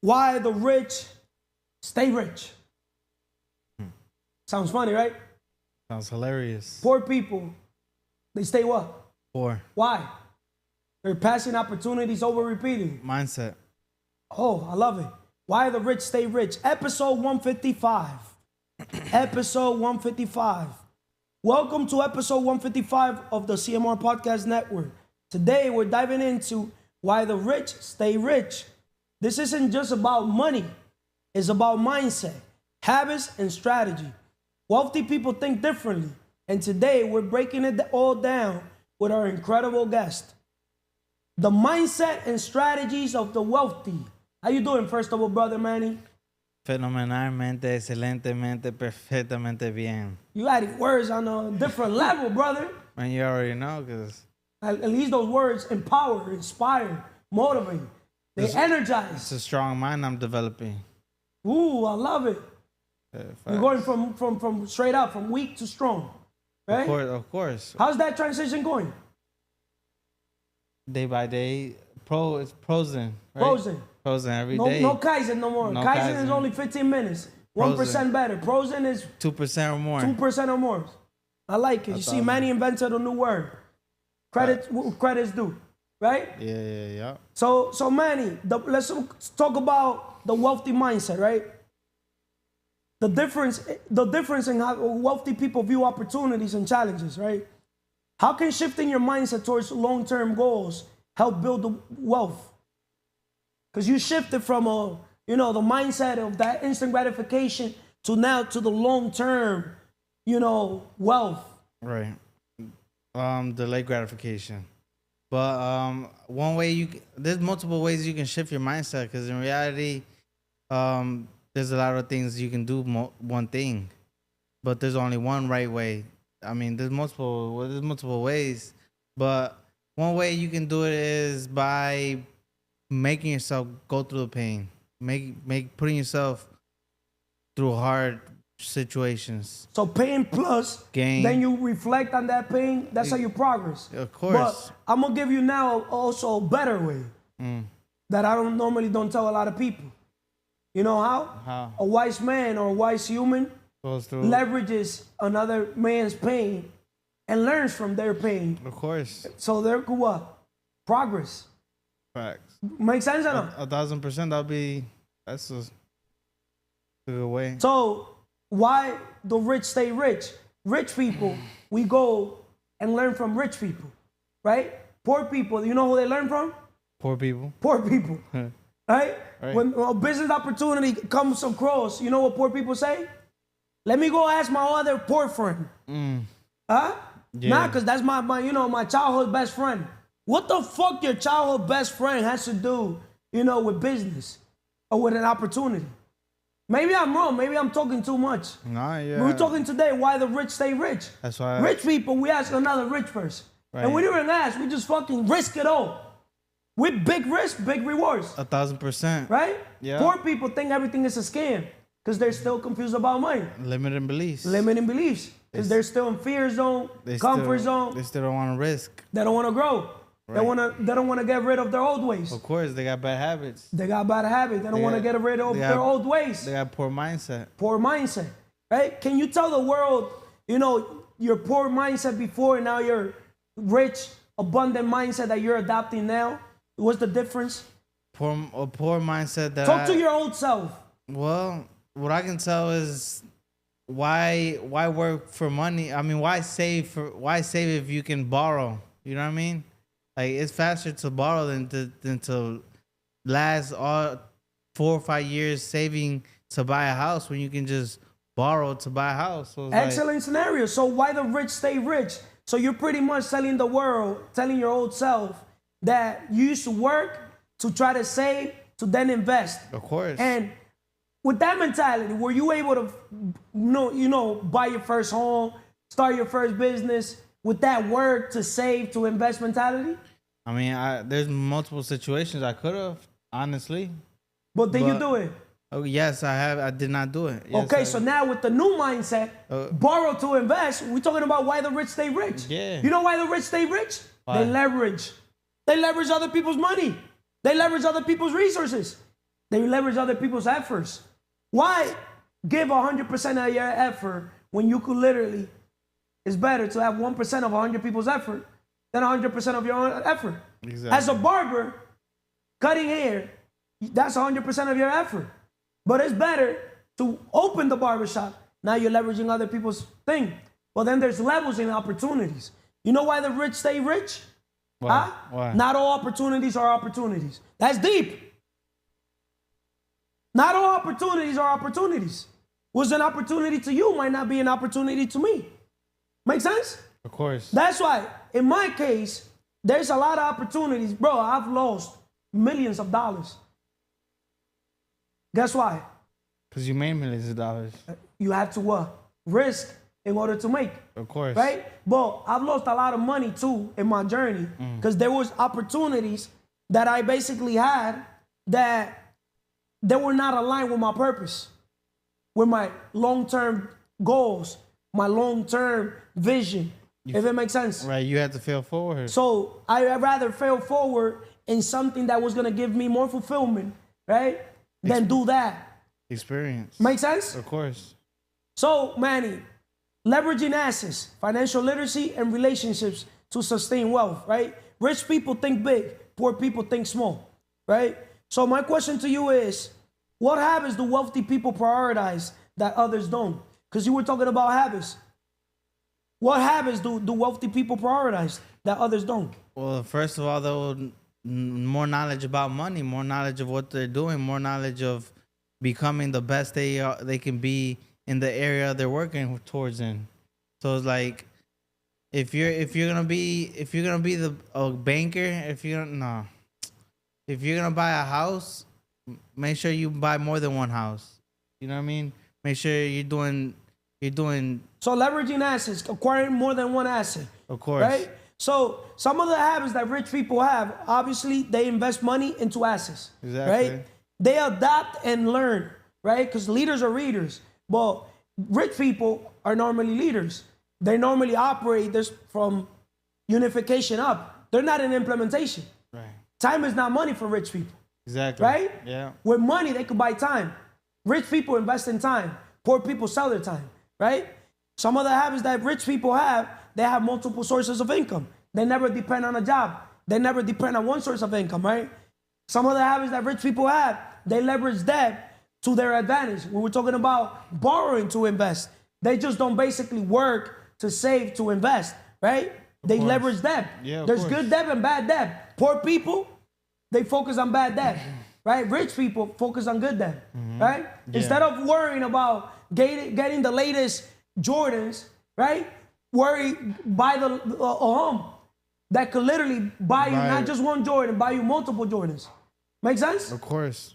Why the rich stay rich. Sounds funny, right? Sounds hilarious. Poor people, they stay what? Poor. Why? They're passing opportunities over repeating. Mindset. Oh, I love it. Why the rich stay rich. Episode 155. Episode 155. Welcome to episode 155 of the CMR Podcast Network. Today, we're diving into why the rich stay rich. This isn't just about money. It's about mindset, habits, and strategy. Wealthy people think differently. And today, we're breaking it all down with our incredible guest. The mindset and strategies of the wealthy. How you doing, first of all, brother Manny? Fenomenalmente, excelentemente, perfectamente bien. You adding words on a different level, brother. And you already know, because... At least those words empower, inspire, motivate. They energize. It's a strong mind I'm developing. Ooh, I love it. You're going from straight up, from weak to strong. Right? Of course. How's that transition going? Day by day. It's prosing. Right? Prosing every day. No Kaizen no more. No Kaizen is only 15 minutes. 1% better. Prosing is 2% or more. 2% or more. I like it. You see, Manny invented a new word. Credit's due. Right? Yeah. So Manny, let's talk about the wealthy mindset, right? The difference in how wealthy people view opportunities and challenges, right? How can shifting your mindset towards long-term goals help build the wealth? Because you shifted from the mindset of that instant gratification to now to the long-term, wealth. Right. Delayed gratification. But one way there's multiple ways you can shift your mindset, because in reality, there's a lot of things you can do one thing, but there's only one right way. I mean, there's multiple ways, but one way you can do it is by making yourself go through the pain, putting yourself through hard situations. So pain plus gain. Then you reflect on that pain. That's how you progress. Of course. But I'm gonna give you now also a better way that I don't tell a lot of people. You know how? How? A wise man or a wise human leverages another man's pain and learns from their pain. Of course. So there could what? Progress. Facts. Make sense or not? 1,000%. That's a good way. So why the rich stay rich? Rich people, we go and learn from rich people, right? Poor people, you know who they learn from? Poor people. Poor people, right? When a business opportunity comes across, you know what poor people say? Let me go ask my other poor friend. Huh? Yeah. Nah, because that's my childhood best friend. What the fuck your childhood best friend has to do, with business or with an opportunity? Maybe I'm wrong. Maybe I'm talking too much. Nah, yeah. We're talking today why the rich stay rich. That's why. Rich people, we ask another rich person. Right. And we don't even ask. We just fucking risk it all. With big risk, big rewards. 1,000%. Right? Yeah. Poor people think everything is a scam because they're still confused about money. Limiting beliefs. Because they're still in fear zone, comfort zone. They still don't want to risk. They don't want to grow. Right. They don't want to get rid of their old ways. Of course, they got bad habits. They don't want to get rid of their old ways. They got poor mindset. Right? Can you tell the world, your poor mindset before and now your rich, abundant mindset that you're adopting now? What's the difference? A poor mindset that Talk to your old self. Well, what I can tell is why work for money? I mean, why save if you can borrow? You know what I mean? Like, it's faster to borrow than to last all 4 or 5 years saving to buy a house when you can just borrow to buy a house. So excellent scenario. So why the rich stay rich? So you're pretty much telling the world, telling your old self that you used to work to try to save to then invest. Of course. And with that mentality, were you able to, buy your first home, start your first business with that work to save to invest mentality? I mean, there's multiple situations I could have, honestly. But did you do it? Oh, yes, I have. I did not do it. Yes, okay, so now with the new mindset, borrow to invest, we're talking about why the rich stay rich. Yeah. You know why the rich stay rich? Why? They leverage. They leverage other people's money. They leverage other people's resources. They leverage other people's efforts. Why give 100% of your effort when you could literally, it's better to have 1% of 100 people's effort than 100% of your own effort. Exactly. As a barber, cutting hair, that's 100% of your effort. But it's better to open the barbershop. Now you're leveraging other people's thing. But then there's levels and opportunities. You know why the rich stay rich? Why? Huh? Why? Not all opportunities are opportunities. That's deep. Not all opportunities are opportunities. What's an opportunity to you might not be an opportunity to me. Make sense? Of course. That's why, in my case, there's a lot of opportunities. Bro, I've lost millions of dollars. Guess why? Because you made millions of dollars. You have to risk in order to make. Of course. Right? But I've lost a lot of money too in my journey because there was opportunities that I basically had that they were not aligned with my purpose, with my long-term goals, my long-term vision, if it makes sense. Right, you had to fail forward. So I'd rather fail forward in something that was going to give me more fulfillment, right, than do that. Experience. Make sense? Of course. So, Manny, leveraging assets, financial literacy, and relationships to sustain wealth, right? Rich people think big, poor people think small, right? So my question to you is, what habits do wealthy people prioritize that others don't? Because you were talking about habits. What habits do wealthy people prioritize that others don't? Well, first of all, though, more knowledge about money, more knowledge of what they're doing, more knowledge of becoming the best they can be in the area they're working towards in. So it's like, if you're gonna be a banker, if you're gonna buy a house, make sure you buy more than one house. You know what I mean? Make sure you're doing. So leveraging assets, acquiring more than one asset. Of course. Right? So some of the habits that rich people have, obviously they invest money into assets. Exactly. Right? They adapt and learn, right? Because leaders are readers. But rich people are normally leaders. They normally operate this from unification up. They're not in implementation. Right. Time is not money for rich people. Exactly. Right? Yeah. With money, they could buy time. Rich people invest in time. Poor people sell their time. Right? Some of the habits that rich people have, they have multiple sources of income. They never depend on a job. They never depend on one source of income, right? Some of the habits that rich people have, they leverage debt to their advantage. When we're talking about borrowing to invest, they just don't basically work to save to invest, right? They leverage debt. Yeah, There's good debt and bad debt. Poor people, they focus on bad debt, right? Rich people focus on good debt, right? Yeah. Instead of worrying about getting the latest Jordans, right? Buy a home that could literally buy you not just one Jordan, buy you multiple Jordans. Make sense? Of course.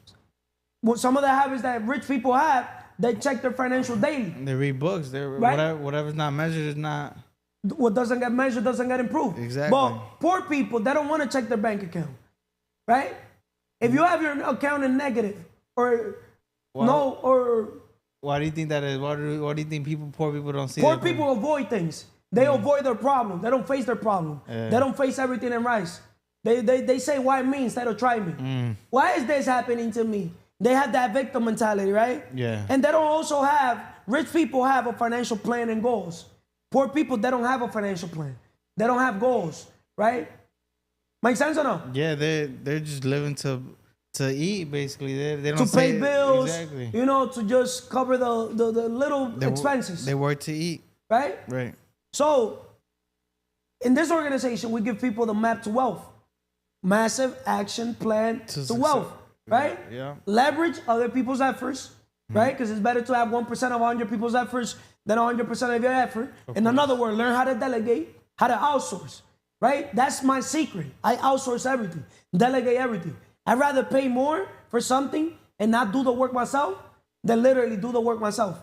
Well, some of the habits that rich people have, they check their financial daily. They read books. Right? Whatever's not measured is not. What doesn't get measured doesn't get improved. Exactly. But poor people, they don't want to check their bank account, right? If you have your account in negative or Why do you think that is? Why do you think poor people don't see? Poor people avoid things. They avoid their problem. They don't face their problem. Yeah. They don't face everything in rice. They say, why me instead of try me? Why is this happening to me? They have that victim mentality, right? Yeah. And they don't also have, rich people have a financial plan and goals. Poor people, they don't have a financial plan. They don't have goals, right? Make sense or no? Yeah, they're just living to eat, basically. They don't to pay bills, exactly. you know, to just cover the little expenses. They work to eat. Right? Right. So, in this organization, we give people the map to wealth. Massive action plan to wealth. Right? Yeah. Leverage other people's efforts. Right? Because it's better to have 1% of 100 people's efforts than 100% of your effort. In another word, learn how to delegate, how to outsource. Right? That's my secret. I outsource everything, delegate everything. I'd rather pay more for something and not do the work myself than literally do the work myself.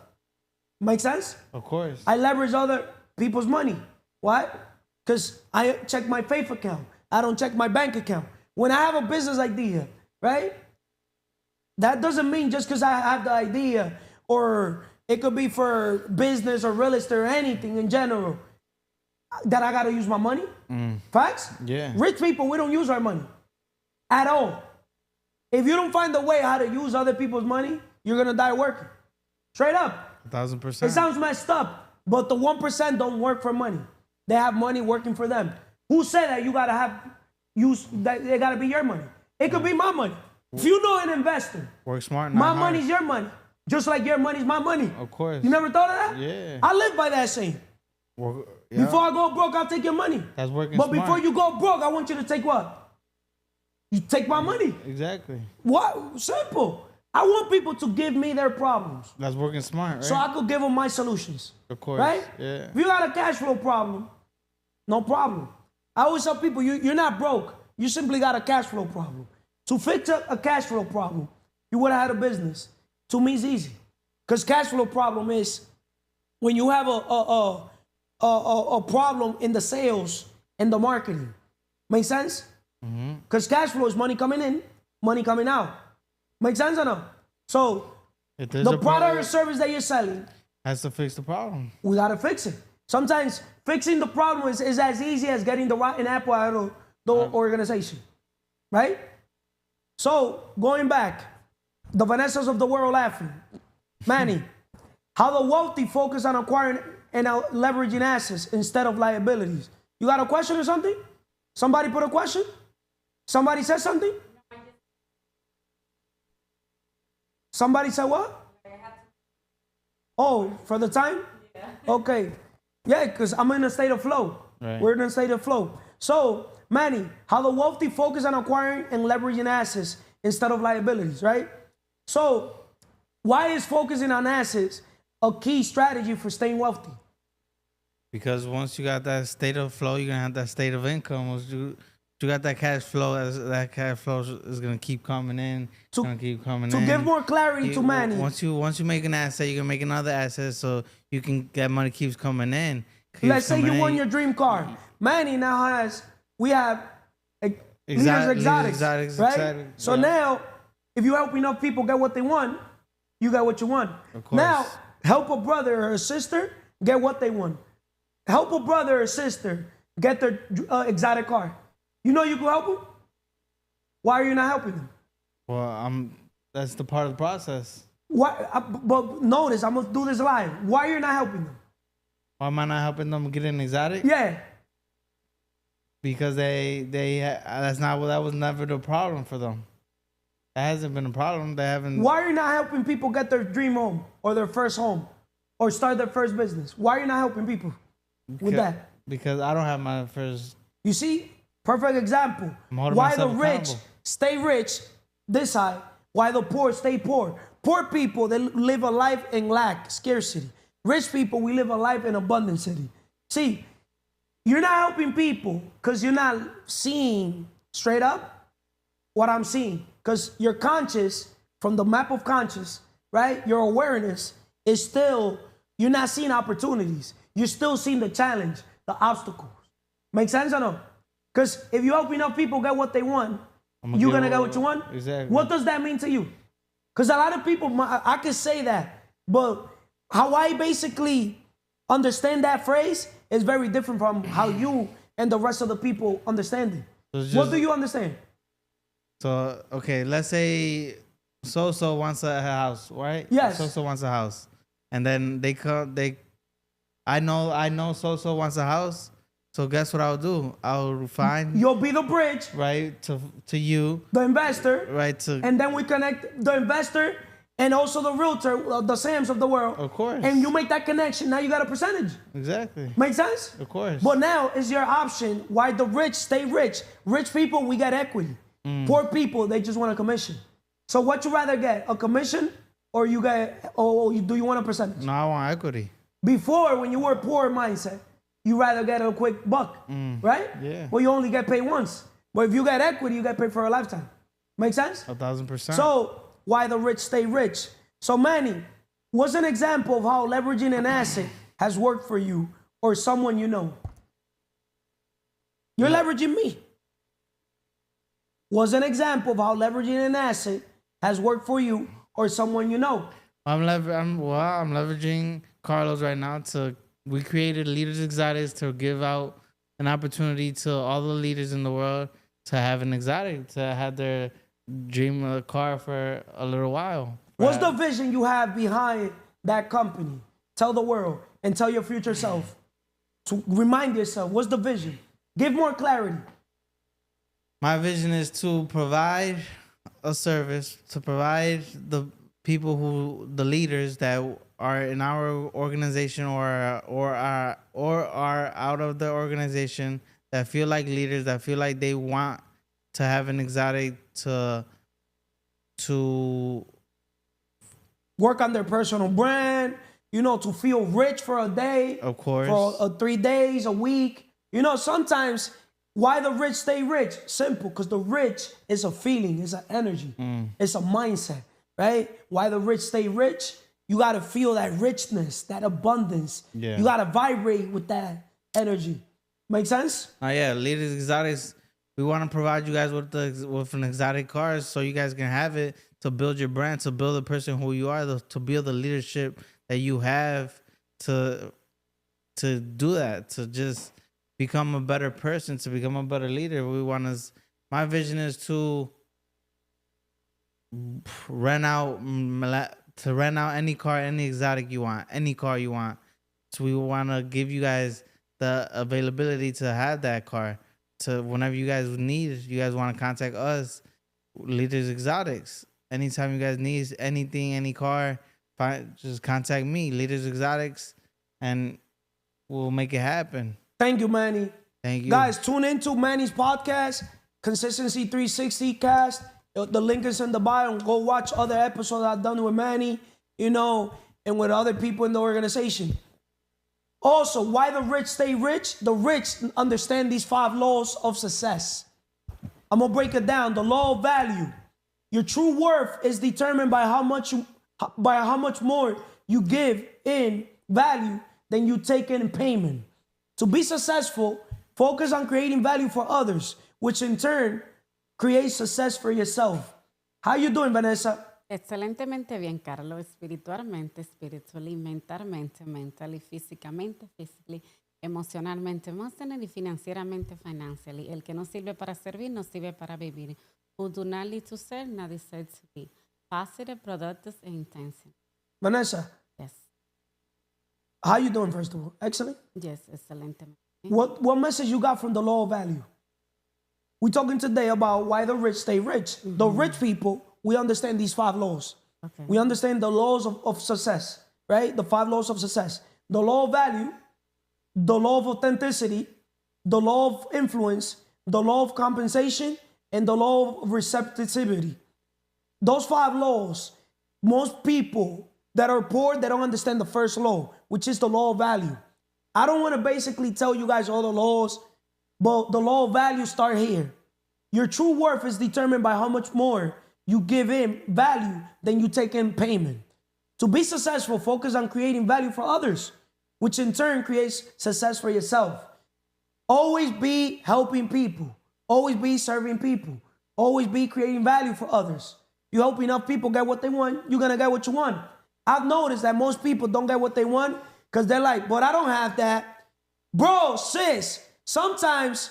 Make sense? Of course. I leverage other people's money. Why? Because I check my faith account. I don't check my bank account. When I have a business idea, right? That doesn't mean just because I have the idea, or it could be for business or real estate or anything in general, that I got to use my money. Facts? Yeah. Rich people, we don't use our money at all. If you don't find a way how to use other people's money, you're gonna die working. Straight up. 1,000%. It sounds messed up, but the 1% don't work for money. They have money working for them. Who said that you gotta have use that they gotta be your money? It could be my money. If you know an investor, Work smart. my money's your money. Just like your money's my money. Of course. You never thought of that? Yeah. I live by that saying. Well, yeah. Before I go broke, I'll take your money. That's working But smart. before you go broke, I want you to take what? You take my money. Exactly. What? Simple. I want people to give me their problems That's working smart, right? so I could give them my solutions. Of course. Right? Yeah. If you got a cash flow problem, no problem. I always tell people, you're not broke. You simply got a cash flow problem. To fix a cash flow problem, you would have had a business. To me, it's easy. Because cash flow problem is when you have a problem in the sales and the marketing. Make sense? Because cash flow is money coming in, money coming out. Make sense or no? So the product or service that you're selling has to fix the problem. We gotta fix it. Sometimes fixing the problem is as easy as getting the rotten apple out of the organization, right? So going back, the Vanessas of the world laughing. Manny, how the wealthy focus on acquiring and leveraging assets instead of liabilities. You got a question or something? Somebody put a question? Somebody said something? Somebody said what? Oh, for the time? Yeah. Okay. Yeah, because I'm in a state of flow. Right. We're in a state of flow. So, Manny, how the wealthy focus on acquiring and leveraging assets instead of liabilities, right? So, why is focusing on assets a key strategy for staying wealthy? Because once you got that state of flow, you're gonna have that state of income. Once you got that cash flow, that cash flow is gonna keep coming in. To give more clarity to Manny. Once you make an asset, you're gonna make another asset, so you can that money keeps coming in. Let's say you won your dream car. Manny now has Leaders Exotics, right? So now, if you help enough people get what they want, you got what you want. Of course. Now, help a brother or a sister get what they want. Help a brother or sister get their exotic car. You know you can help them? Why are you not helping them? Well, that's the part of the process. But notice, I'm gonna do this live. Why are you not helping them? Why am I not helping them get an exotic? Yeah. Because that was never the problem for them. That hasn't been a problem. They haven't. Why are you not helping people get their dream home or their first home or start their first business? Why are you not helping people with that? Because I don't have my first. You see, perfect example. Why the rich stay rich this side, why the poor stay poor. Poor people, they live a life in lack, scarcity. Rich people, we live a life in abundance city. See, you're not helping people because you're not seeing straight up what I'm seeing. Because your conscious, from the map of conscious, right? Your awareness is still, you're not seeing opportunities. You're still seeing the challenge, the obstacles. Make sense or no? Because if you help enough people get what they want, you're going to get what you want? Exactly. What does that mean to you? Because a lot of people, I can say that, but how I basically understand that phrase is very different from how you and the rest of the people understand it. So what do you understand? So, okay, let's say so wants a house, right? Yes. So wants a house. And then I know so wants a house. So guess what I'll do? I'll find. You'll be the bridge. Right, to you. The investor. Right, and then we connect the investor and also the realtor, the Sams of the world. Of course. And you make that connection. Now you got a percentage. Exactly. Make sense? Of course. But now is your option why the rich stay rich. Rich people, we get equity. Poor people, they just want a commission. So what you rather get, a commission or do you want a percentage? No, I want equity. Before, when you were poor mindset, you rather get a quick buck, right? Yeah. Well, you only get paid once. But if you get equity, you get paid for a lifetime. Make sense? 1,000%. So why the rich stay rich? So Manny, what's an example of how leveraging an asset has worked for you or someone you know? You're leveraging me. What's an example of how leveraging an asset has worked for you or someone you know? I'm leveraging Carlos right now we created Leaders Exotics to give out an opportunity to all the leaders in the world to have an exotic, to have their dream of a car for a little while. What's the vision you have behind that company? Tell the world and tell your future self. To remind yourself, what's the vision? Give more clarity. My vision is to provide a service, to provide the people the leaders that are in our organization or are out of the organization that feel like leaders, that feel like they want to have an exotic to Work on their personal brand, to feel rich for a day. Of course. For 3 days, a week. Sometimes why the rich stay rich? Simple, because the rich is a feeling, it's an energy, it's a mindset, right? Why the rich stay rich? You got to feel that richness, that abundance. Yeah. You got to vibrate with that energy. Make sense? Yeah, Leaders Exotics, we want to provide you guys with an exotic car so you guys can have it to build your brand, to build the person who you are, to build the leadership that you have to do that, to just become a better person, to become a better leader. My vision is to rent out any car, any exotic you want, any car you want. So we want to give you guys the availability to have that car. To whenever you guys need, you guys want to contact us, Leaders Exotics. Anytime you guys need anything, any car, just contact me, Leaders Exotics, and we'll make it happen. Thank you, Manny. Thank you. Guys, tune into Manny's podcast, Consistency 360 Cast. The link is in the bio. Go watch other episodes I've done with Manny, and with other people in the organization. Also, why the rich stay rich? The rich understand these 5 laws of success. I'm going to break it down. The law of value. Your true worth is determined by how much more you give in value than you take in payment. To be successful, focus on creating value for others, which in turn creates success for yourself. How you doing, Vanessa? Excelentemente bien, Carlos. Espiritualmente, spiritually, mentalmente, mentally, físicamente, physically, emocionalmente, emotionally, financieramente, financially. El que no sirve para servir, no sirve para vivir. Who do not need to serve, not deserve to be. Positive, productive, and intention. Vanessa, Yes. how you doing, first of all? Excellent. Yes, excelentemente. What message you got from the law of value? We're talking today about why the rich stay rich. The rich people, we understand these 5 laws. Okay. We understand the laws of success, right? The 5 laws of success. The law of value, the law of authenticity, the law of influence, the law of compensation, and the law of receptivity. Those 5 laws, most people that are poor, they don't understand the first law, which is the law of value. I don't want to basically tell you guys all the laws, but the law of value start here. Your true worth is determined by how much more you give in value than you take in payment. To be successful, focus on creating value for others, which in turn creates success for yourself. Always be helping people. Always be serving people. Always be creating value for others. You help enough people get what they want, you're going to get what you want. I've noticed that most people don't get what they want because they're like, but I don't have that. Bro, sis, sometimes,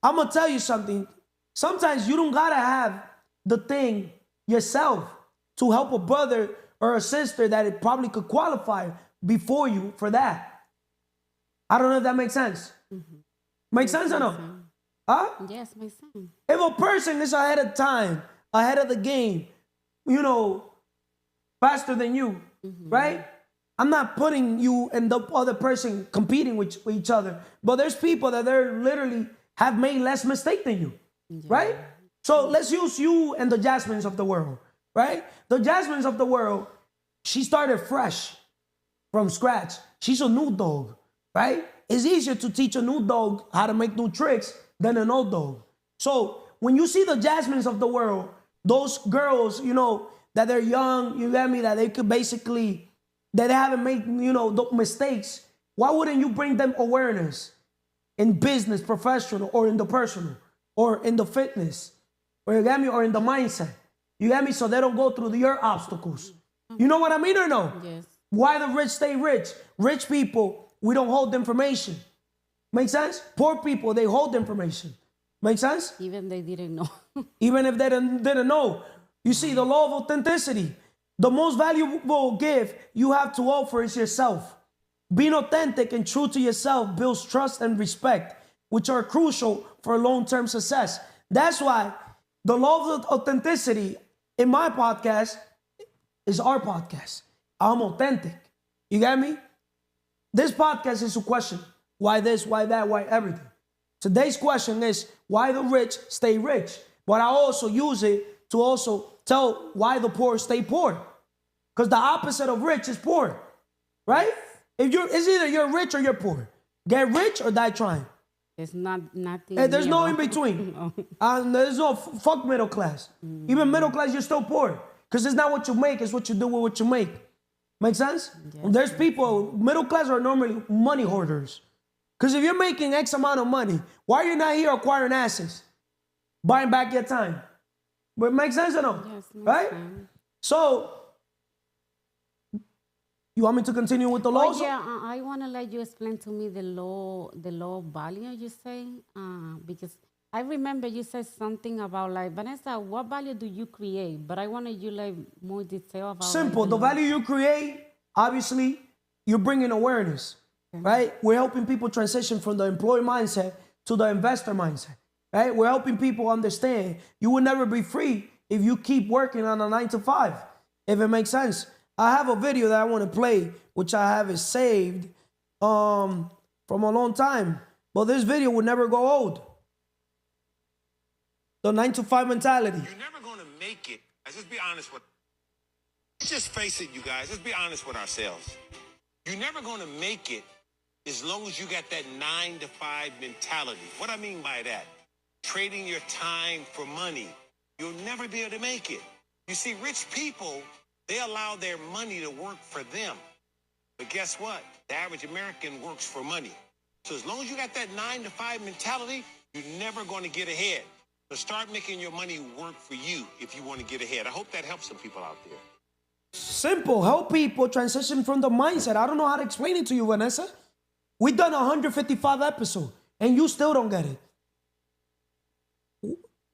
I'm going to tell you something. Sometimes you don't got to have the thing yourself to help a brother or a sister that it probably could qualify before you for that. I don't know if that makes sense. Makes sense or no? Huh? Yes, my son. If a person is ahead of time, ahead of the game, faster than you, right? I'm not putting you and the other person competing with each other, but there's people that they're literally have made less mistake than you, right? So let's use you and the Jasmines of the world, right? The Jasmines of the world, she started fresh from scratch. She's a new dog, right? It's easier to teach a new dog how to make new tricks than an old dog. So when you see the Jasmines of the world, those girls, that they're young, you get me, that they could basically, that they haven't made, mistakes, why wouldn't you bring them awareness in business, professional, or in the personal, or in the fitness, or you get me, or in the mindset? You get me? So they don't go through your obstacles. You know what I mean or no? Yes. Why the rich stay rich? Rich people, we don't hold information. Make sense? Poor people, they hold information. Make sense? Even they didn't know. Even if they didn't know. You see, the law of authenticity. The most valuable gift you have to offer is yourself. Being authentic and true to yourself builds trust and respect, which are crucial for long-term success. That's why the law of authenticity in my podcast is our podcast. I'm authentic. You get me? This podcast is a question. Why this, why that, why everything? Today's question is why the rich stay rich. But I also use it to also tell why the poor stay poor. Because the opposite of rich is poor. Right? It's either you're rich or you're poor. Get rich or die trying. There's nothing. And there's no new. in between. There's no fuck middle class. Even middle class, you're still poor. Because it's not what you make, it's what you do with what you make. Make sense? Yes. There's people, middle class are normally money hoarders. Because if you're making X amount of money, why are you not here acquiring assets? Buying back your time. But it makes sense or no? Yes, makes right? sense. So, you want me to continue with the laws? Oh, yeah, I want to let you explain to me the law of value, you say, because I remember you said something about like, Vanessa, what value do you create? But I wanted you like more detail about Simple. like, The value you create, obviously, you're bringing awareness, right? We're helping people transition from the employee mindset to the investor mindset, right? We're helping people understand you will never be free if you keep working on a 9 to 5, if it makes sense. I have a video that I want to play, which I have it saved from a long time, but this video will never go old. The 9 to 5 mentality. You're never going to make it. Let's just be honest with. Let's just face it, you guys. Let's be honest with ourselves. You're never going to make it as long as you got that 9 to 5 mentality. What I mean by that, trading your time for money. You'll never be able to make it. You see, rich people, they allow their money to work for them. But guess what? The average American works for money. So as long as you got that 9 to 5 mentality, you're never going to get ahead. So start making your money work for you if you want to get ahead. I hope that helps some people out there. Simple. Help people transition from the mindset. I don't know how to explain it to you, Vanessa. We've done 155 episodes, and you still don't get it.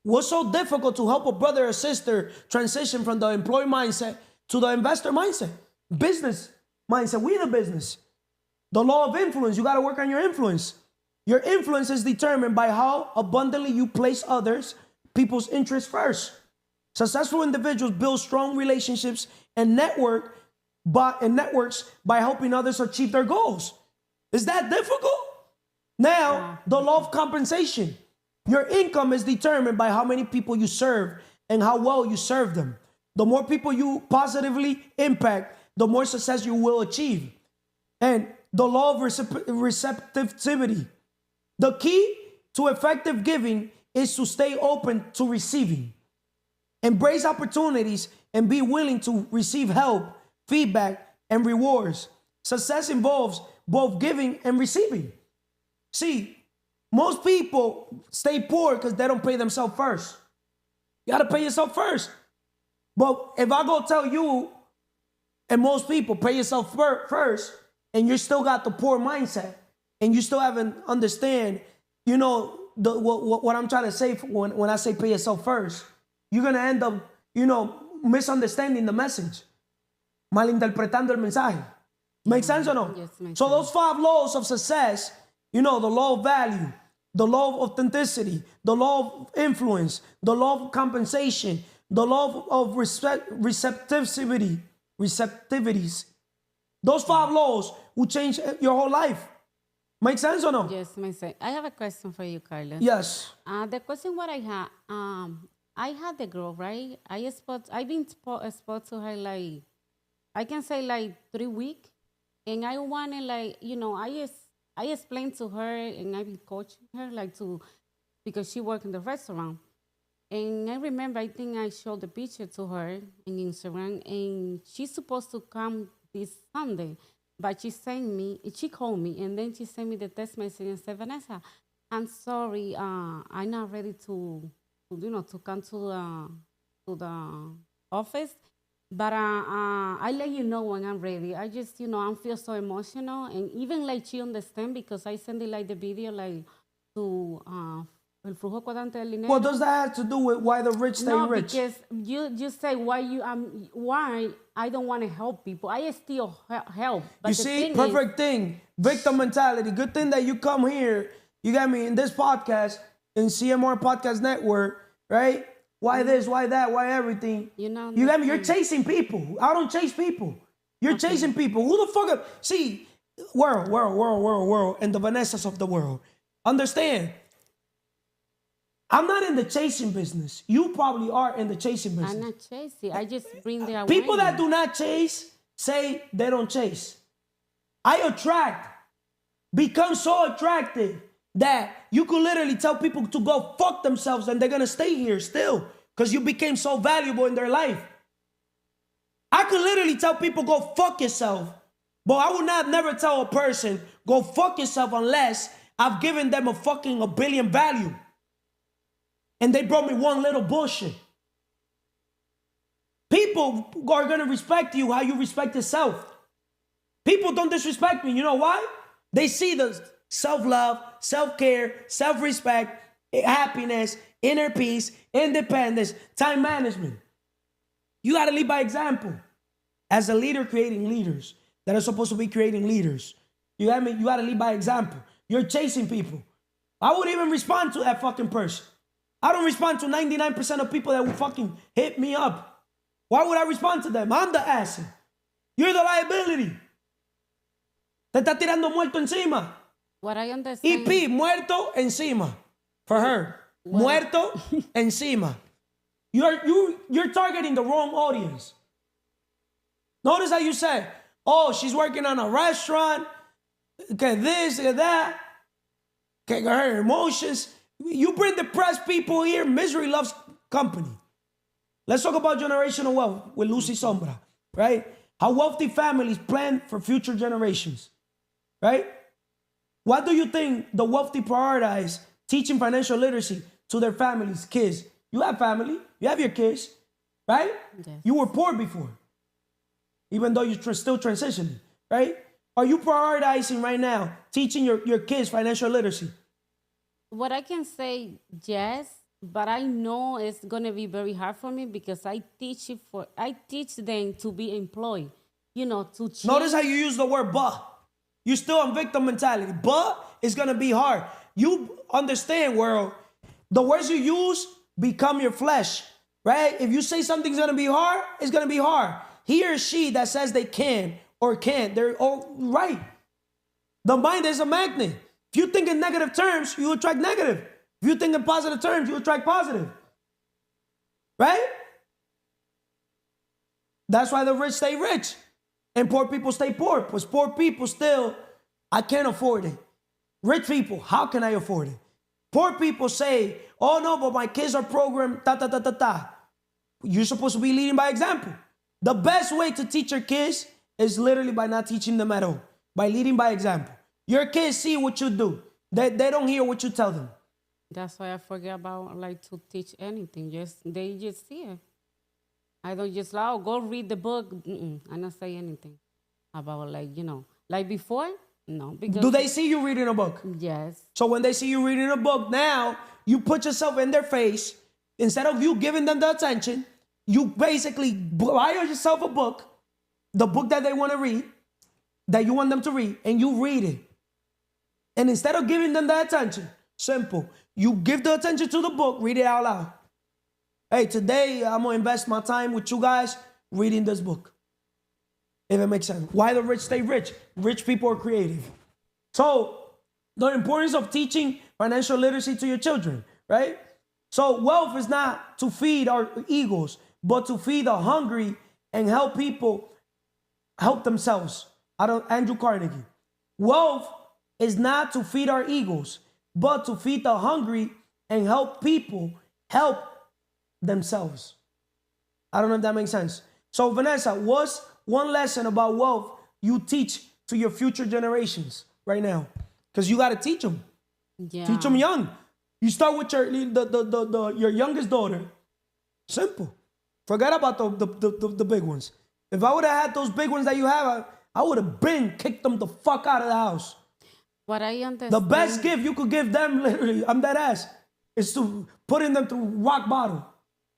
What's so difficult to help a brother or sister transition from the employee mindset to the investor mindset? Business mindset. We the business. The law of influence. You got to work on your influence. Your influence is determined by how abundantly you place others, people's interests first. Successful individuals build strong relationships and networks by helping others achieve their goals. Is that difficult? Now, the law of compensation. Your income is determined by how many people you serve and how well you serve them. The more people you positively impact, the more success you will achieve. And the law of receptivity. The key to effective giving is to stay open to receiving. Embrace opportunities and be willing to receive help, feedback, and rewards. Success involves both giving and receiving. See, most people stay poor because they don't pay themselves first. You got to pay yourself first. But if I go tell you, and most people pay yourself first, and you still got the poor mindset, and you still haven't understand, what I'm trying to say when I say pay yourself first, you're going to end up, misunderstanding the message, malinterpretando el mensaje. Make sense or no? Yes, makes So sense. those 5 laws of success, the law of value, the law of authenticity, the law of influence, the law of compensation, the law of receptivities. Those 5 laws will change your whole life. Make sense or no? Yes, makes sense. I have a question for you, Carlos. Yes. The question what I had the girl, right? I've been exposed to her like, I can say like 3 weeks. And I wanted like, I explained to her and I've been coaching her because she worked in the restaurant. And I remember, I think I showed the picture to her in Instagram, and she's supposed to come this Sunday, but she called me, and then she sent me the text message and said, Vanessa, I'm sorry, I'm not ready to come to the office, but I let you know when I'm ready. I just, I feel so emotional, and even like she understand because I send it like the video like to el flujo constante del dinero. What does that have to do with why the rich stay No, rich? because you say why I don't want to help people. I still help. But You the see, thing perfect thing. Victim mentality. Good thing that you come here. You got me in this podcast, in CMR Podcast Network, right? Why this, why that, why everything? You know, You got me? You're chasing people. I don't chase people. You're chasing people. Who the fuck? See, world, and the Vanessas of the world. Understand? I'm not in the chasing business. You probably are in the chasing business. I'm not chasing. I just bring the awareness. People that do not chase say they don't chase. I attract, become so attractive that you could literally tell people to go fuck themselves and they're gonna stay here still because you became so valuable in their life. I could literally tell people go fuck yourself, but I would not never tell a person go fuck yourself unless I've given them a billion value. And they brought me one little bullshit. People are gonna respect you how you respect yourself. People don't disrespect me. You know why? They see the self-love, self-care, self-respect, happiness, inner peace, independence, time management. You gotta lead by example. As a leader creating leaders that are supposed to be creating leaders. You got me? You gotta lead by example. You're chasing people. I wouldn't even respond to that fucking person. I don't respond to 99% of people that will fucking hit me up. Why would I respond to them? I'm the asset. You're the liability. Te está tirando muerto encima. What I understand. EP, muerto encima. For her. Muerto encima. You're targeting the wrong audience. Notice how you said, oh, she's working on a restaurant. Okay, this, that. Okay, her emotions. You bring depressed people here. Misery loves company. Let's talk about generational wealth with Lucy Sombra, right? How wealthy families plan for future generations, right? Why do you think the wealthy prioritize teaching financial literacy to their families, kids? You have family. You have your kids, right? Yes. You were poor before, even though you're still transitioning, right? Are you prioritizing right now teaching your kids financial literacy? What I can say, yes, but I know it's gonna be very hard for me because I teach them to be employed, to change. Notice how you use the word but. You're still on victim mentality. But it's gonna be hard. You understand, world, the words you use become your flesh, right? If you say something's gonna be hard, it's gonna be hard. He or she that says they can or can't, they're all right. The mind is a magnet. If you think in negative terms, you attract negative. If you think in positive terms, you attract positive. Right? That's why the rich stay rich and poor people stay poor. Because poor people still, I can't afford it. Rich people, how can I afford it? Poor people say, oh no, but my kids are programmed, You're supposed to be leading by example. The best way to teach your kids is literally by not teaching them at all. By leading by example. Your kids see what you do. They don't hear what you tell them. That's why I forget about to teach anything. They just see it. I don't just go read the book. I don't say anything about like before. No, because do they see you reading a book? Yes. So when they see you reading a book, now you put yourself in their face. Instead of you giving them the attention, you basically buy yourself a book, the book that they want to read, that you want them to read, and you read it. And instead of giving them the attention, simple, you give the attention to the book, read it out loud. Hey, today I'm going to invest my time with you guys reading this book. If it makes sense. Why the rich stay rich? Rich people are creative. So, the importance of teaching financial literacy to your children, right? So, wealth is not to feed our egos, but to feed the hungry and help people help themselves. Andrew Carnegie. Wealth is not to feed our egos, but to feed the hungry and help people help themselves. I don't know if that makes sense. So, Vanessa, what's one lesson about wealth you teach to your future generations right now? Because you got to teach them. Yeah. Teach them young. You start with your youngest daughter. Simple. Forget about the big ones. If I would have had those big ones that you have, I would have been kicked them the fuck out of the house. What I understand. The best gift you could give them, literally, I'm that ass. is to putting them through rock bottom.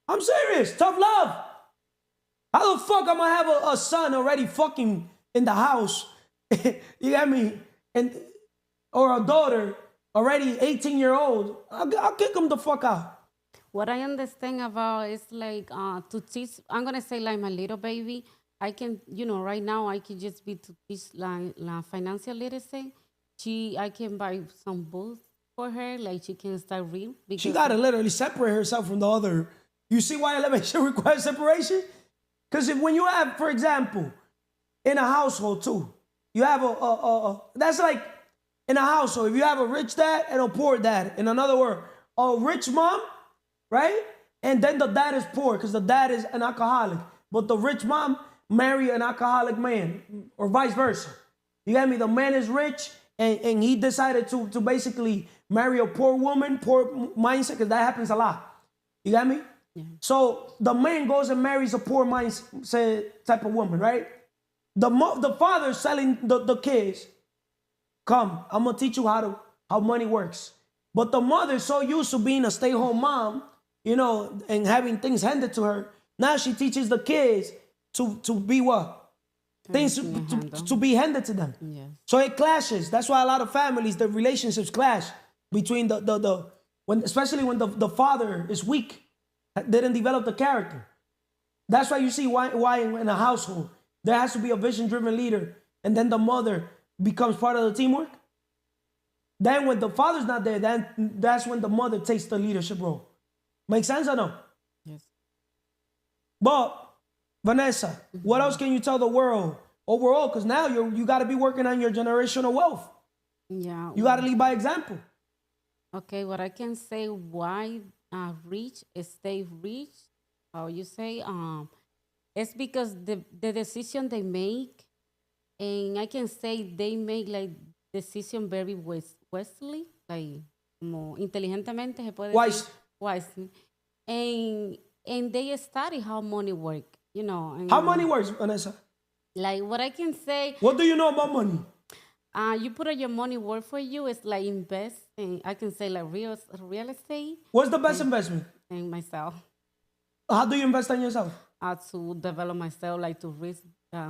I'm serious. Tough love. How the fuck am I have a son already fucking in the house? You get me? Or a daughter already 18-year-old. I'll kick them the fuck out. What I understand about is like to teach, I'm going to say like my little baby, I can, right now I can just be to teach like financial literacy. I can buy some books for her, like she can start reading. She got to literally separate herself from the other. You see why elevation requires separation? Because when you have, for example, in a household too, you have that's like in a household, if you have a rich dad and a poor dad, in another word, a rich mom, right? And then the dad is poor because the dad is an alcoholic. But the rich mom marry an alcoholic man or vice versa. You get me? The man is rich and he decided to basically marry a poor woman, poor mindset, because that happens a lot. You got me? Yeah. So the man goes and marries a poor mindset type of woman, right? The father is selling the kids. Come, I'm gonna teach you how money works. But the mother is so used to being a stay-home mom, and having things handed to her. Now she teaches the kids to be what? Things to be handed to them. Yes. So it clashes. That's why a lot of families, the relationships clash between especially when the father is weak, didn't develop the character. That's why you see why in a household there has to be a vision-driven leader, and then the mother becomes part of the teamwork. Then when the father's not there, that's when the mother takes the leadership role. Make sense or no? Yes. But Vanessa, what else can you tell the world overall? Because now you got to be working on your generational wealth. Yeah. You got to lead by example. Okay, what I can say why rich stay rich, how you say, it's because the decision they make, and I can say they make like decision very wisely, like como inteligentemente se puede Wise. decir, wisely, and they study how money work, And, How money works, Vanessa? like what I can say, What do you know about money? you put your money work for you. It's like invest, and I can say like real estate, What's the best investment? and myself. How do you invest in yourself? To develop myself, like to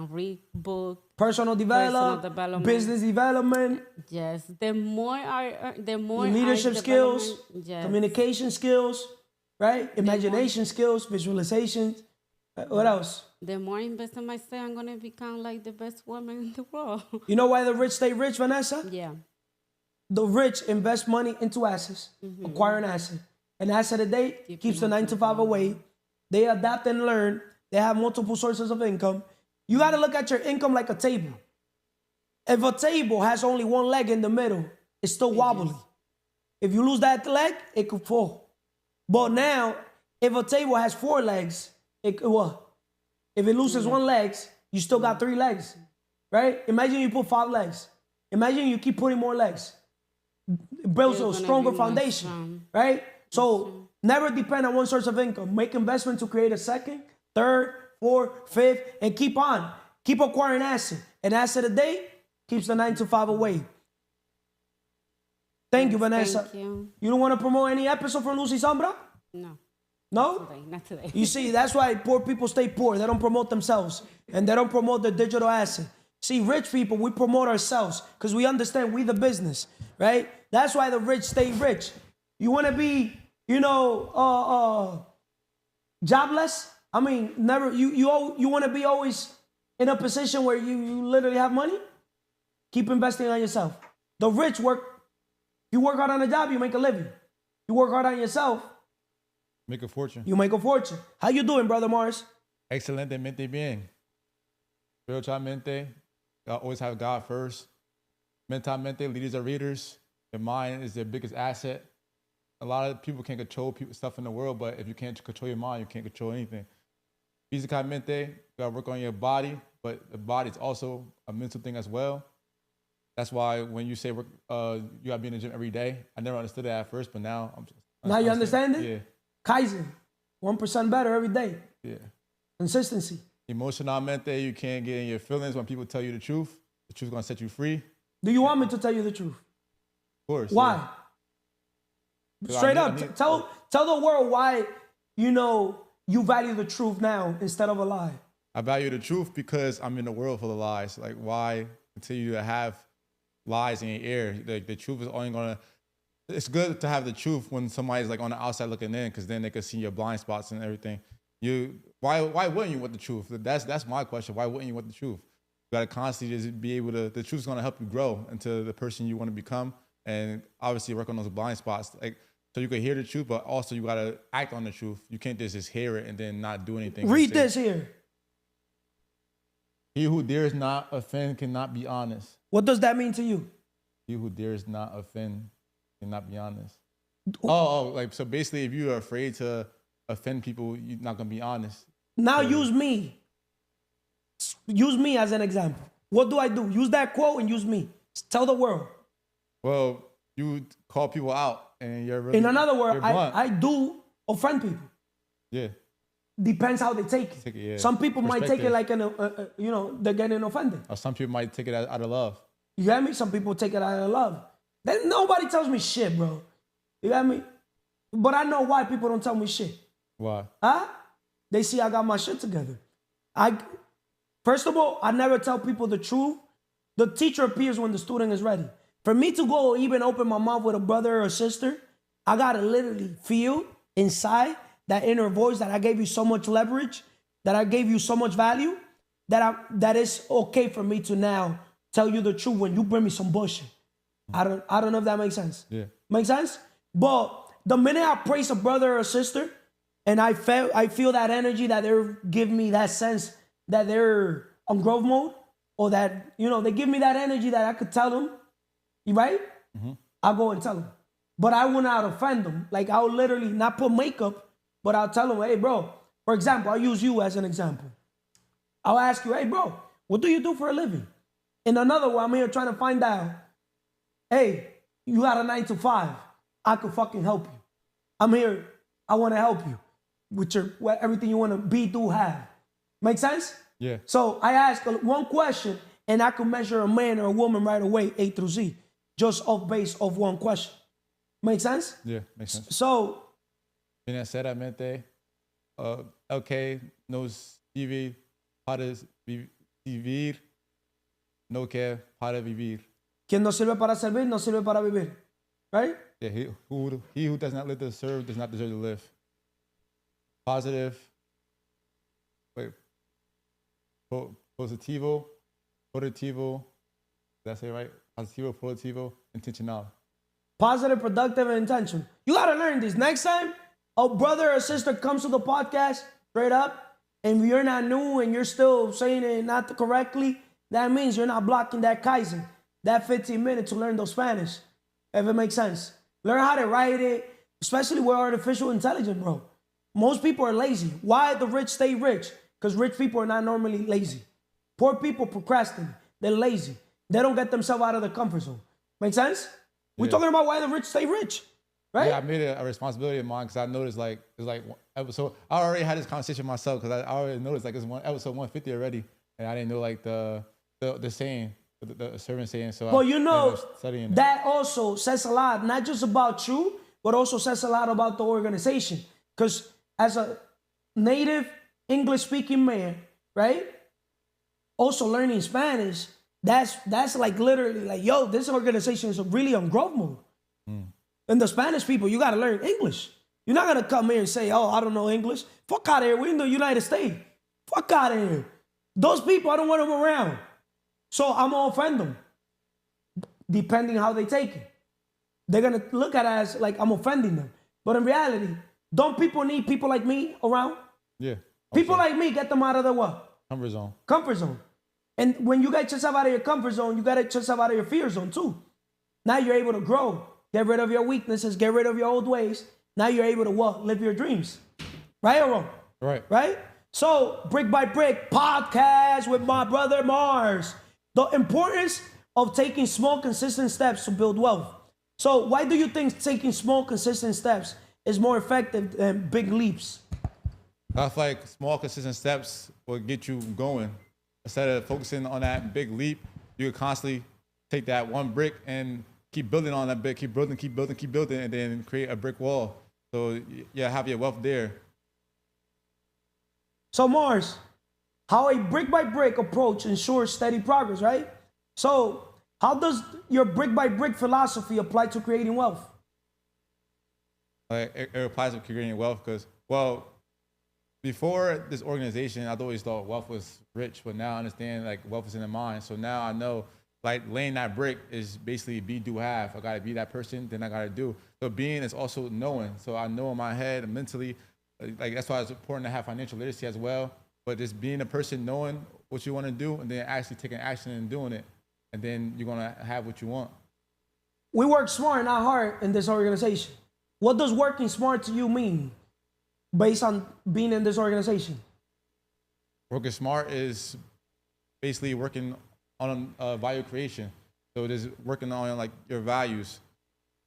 read book. Personal development. Business development, Yes, the more leadership skills, yes. communication skills, right? Imagination skills, visualization. What else? The more I invest in myself, I'm gonna become like the best woman in the world. You know why the rich stay rich, Vanessa? Yeah. The rich invest money into assets, acquire an asset. An asset a day keeps the 9 to 5 away. They adapt and learn. They have multiple sources of income. You got to look at your income like a table. If a table has only one leg in the middle, it's still wobbly. If you lose that leg, it could fall. But now, if a table has 4 legs, it could what? If it loses 1 leg, you still got 3 legs, right? Imagine you put 5 legs. Imagine you keep putting more legs. It builds a stronger foundation, right? So never depend on one source of income. Make investment to create a second, third, fourth, fifth, and keep on. Keep acquiring asset. An asset a day keeps the 9 to 5 away. Thank you, Vanessa. Thank you. You don't want to promote any episode from Lucy Sombra? No. No? Not today. You see, that's why poor people stay poor. They don't promote themselves. And they don't promote their digital asset. See, rich people, we promote ourselves because we understand we the business, right? That's why the rich stay rich. You want to be, jobless? I mean, never. You want to be always in a position where you literally have money? Keep investing on yourself. The rich work. You work hard on a job, you make a living. You work hard on yourself, make a fortune. you make a fortune. How you doing, Brother Morris? Excelentemente bien. Spiritualmente, always have God first. Mentalmente, leaders are readers. Their mind is their biggest asset. A lot of people can control stuff in the world, but if you can't control your mind, you can't control anything. Physicalmente, you gotta work on your body, but the body is also a mental thing as well. That's why when you say you gotta be in the gym every day, I never understood that at first, but now Now you understand it? Yeah. Kaizen, 1% better every day. Yeah. Consistency. Emocionalmente, you can't get in your feelings when people tell you the truth. The truth's gonna set you free. Do you want me to tell you the truth? Of course. Why? Yeah. Straight up, tell the world why, you value the truth now instead of a lie. I value the truth because I'm in a world full of lies. Like, why continue to have lies in your ear? Like, the truth is only gonna. It's good to have the truth when somebody's like on the outside looking in, because then they can see your blind spots and everything. Why wouldn't you want the truth? That's my question. Why wouldn't you want the truth? You gotta constantly just be able to. The truth's gonna help you grow into the person you want to become, and obviously work on those blind spots. Like, so you can hear the truth, but also you gotta act on the truth. You can't just hear it and then not do anything. Read this here. He who dares not offend cannot be honest. What does that mean to you? He who dares not offend cannot be honest. Like, so basically, if you are afraid to offend people, you're not gonna be honest. Now use me. Use me as an example. What do I do? Use that quote and use me. Tell the world. Well, you call people out, and you're really. In another word, you're blunt. I do offend people. Yeah. Depends how they take it. Yeah. Some people might take it like they're getting offended. Or some people might take it out of love. You get me? Some people take it out of love. Then nobody tells me shit, bro. You get me? But I know why people don't tell me shit. Why? Huh? They see I got my shit together. First of all, I never tell people the truth. The teacher appears when the student is ready. For me to go even open my mouth with a brother or sister, I gotta literally feel inside that inner voice that I gave you so much leverage, that I gave you so much value, that it's okay for me to now tell you the truth when you bring me some bullshit. I don't know if that makes sense. Yeah. Make sense? But the minute I praise a brother or sister, and I feel that energy that they're giving me that sense that they're on growth mode, or that, they give me that energy that I could tell them, right? Mm-hmm. I'll go and tell them. But I will not offend them. Like, I'll literally not put makeup, but I'll tell them, hey, bro, for example, I'll use you as an example. I'll ask you, hey, bro, what do you do for a living? In another way, I'm here trying to find out, hey, you got a 9 to 5. I could fucking help you. I'm here. I want to help you with everything you want to be, do, have. Make sense? Yeah. So I ask one question, and I can measure a man or a woman right away, A through Z, just off base of one question. Make sense? Yeah, makes sense. So, Sinceramente, el que nos vive para vivir, no que para vivir. quien no sirve para servir, no sirve para vivir. Right? Yeah, he who does not live to serve does not deserve to live. Positive. Wait. Positivo. Did I say it right? Positivo, intentional. Positive, productive, and intentional. You got to learn this. Next time a brother or sister comes to the podcast, straight up, and you're not new and you're still saying it not correctly, that means you're not blocking that Kaizen, that 15 minutes to learn those Spanish, if it makes sense. Learn how to write it, especially with artificial intelligence, bro. Most people are lazy. Why the rich stay rich? Because rich people are not normally lazy. Poor people procrastinate. They're lazy. They don't get themselves out of the comfort zone. Make sense? We're talking about why the rich stay rich, right? Yeah, I made it a responsibility of mine because I noticed it's like one episode. I already had this conversation myself because I already noticed like it's episode 150 already, and I didn't know like the saying, the servant saying. So, but studying that also says a lot, not just about you, but also says a lot about the organization. Because as a native English-speaking man, right, also learning Spanish. That's like literally like, yo, this organization is really on growth mode. And the Spanish people, you got to learn English. You're not going to come here and say, oh, I don't know English. Fuck out of here. We're in the United States. Fuck out of here. Those people, I don't want them around. So I'm going to offend them, depending how they take it. They're going to look at it as like I'm offending them. But in reality, don't people need people like me around? Yeah. People like me, get them out of the what? Comfort zone. Comfort zone. And when you get yourself out of your comfort zone, you got to get yourself out of your fear zone too. Now you're able to grow. Get rid of your weaknesses. Get rid of your old ways. Now you're able to what? Live your dreams. Right or wrong? Right. Right? So, Brick by Brick podcast with my brother Mars. The importance of taking small, consistent steps to build wealth. So, why do you think taking small, consistent steps is more effective than big leaps? I feel like small, consistent steps will get you going. Instead of focusing on that big leap, you could constantly take that one brick and keep building on that brick, keep building, and then create a brick wall. So yeah, have your wealth there. So Mars, how a brick by brick approach ensures steady progress, right? So how does your brick by brick philosophy apply to creating wealth? Like it applies to creating wealth because, well, before this organization, I'd always thought wealth was rich, but now I understand like wealth is in the mind. So now I know like laying that brick is basically be, do, have. I gotta be that person, then I gotta do. So being is also knowing. So I know in my head and mentally, like that's why it's important to have financial literacy as well. But just being a person, knowing what you want to do, and then actually taking action and doing it, and then you're gonna have what you want. We work smart, not hard in this organization. What does working smart to you mean based on being in this organization? Working smart is basically working on value creation. So it is working on like your values.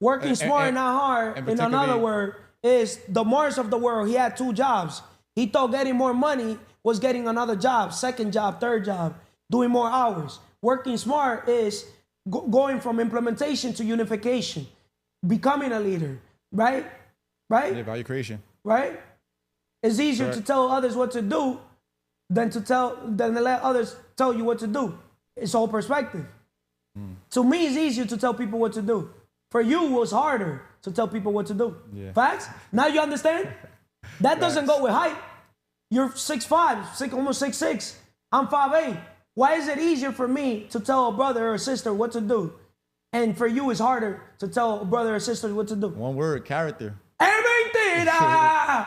Working smart, not hard, and in another word, is the Mars of the world. He had 2 jobs. He thought getting more money was getting another job, second job, third job, doing more hours. Working smart is going from implementation to unification, becoming a leader, right? Right? Yeah, value creation. Right? It's easier Correct. to tell others what to do than to let others tell you what to do. It's all perspective. To me, it's easier to tell people what to do. For you, it was harder to tell people what to do. Yeah. Facts? Now you understand? That doesn't go with height. You're 6'5", almost 6'6". I'm 5'8". Why is it easier for me to tell a brother or a sister what to do? And for you, it's harder to tell a brother or sister what to do. One word, character. Mentira!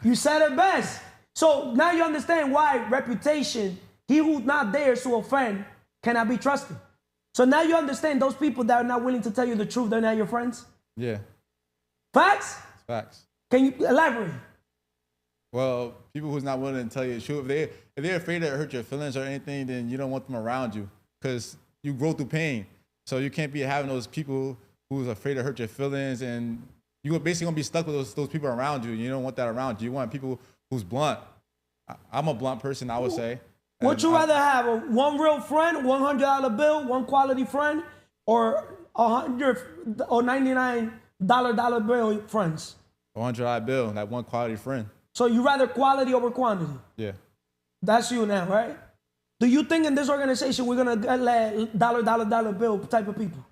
You said it best. So now you understand why reputation, he who not dares to offend, cannot be trusted. So now you understand those people that are not willing to tell you the truth, they're not your friends. Yeah, Facts? it's facts. Can you elaborate? Well, people who's not willing to tell you the truth, if they're afraid to hurt your feelings or anything, then you don't want them around you because you grow through pain. So you can't be having those people who's afraid to hurt your feelings, and you're basically gonna be stuck with those people around you. You don't want that around you. You want people who's blunt. I'm a blunt person, I would say. Would you rather have one real friend, $100 bill, one quality friend, or $100 or $99 dollar bill friends? $100 bill, that one quality friend. So you rather quality over quantity? Yeah. That's you now, right? Do you think in this organization we're gonna let dollar bill type of people?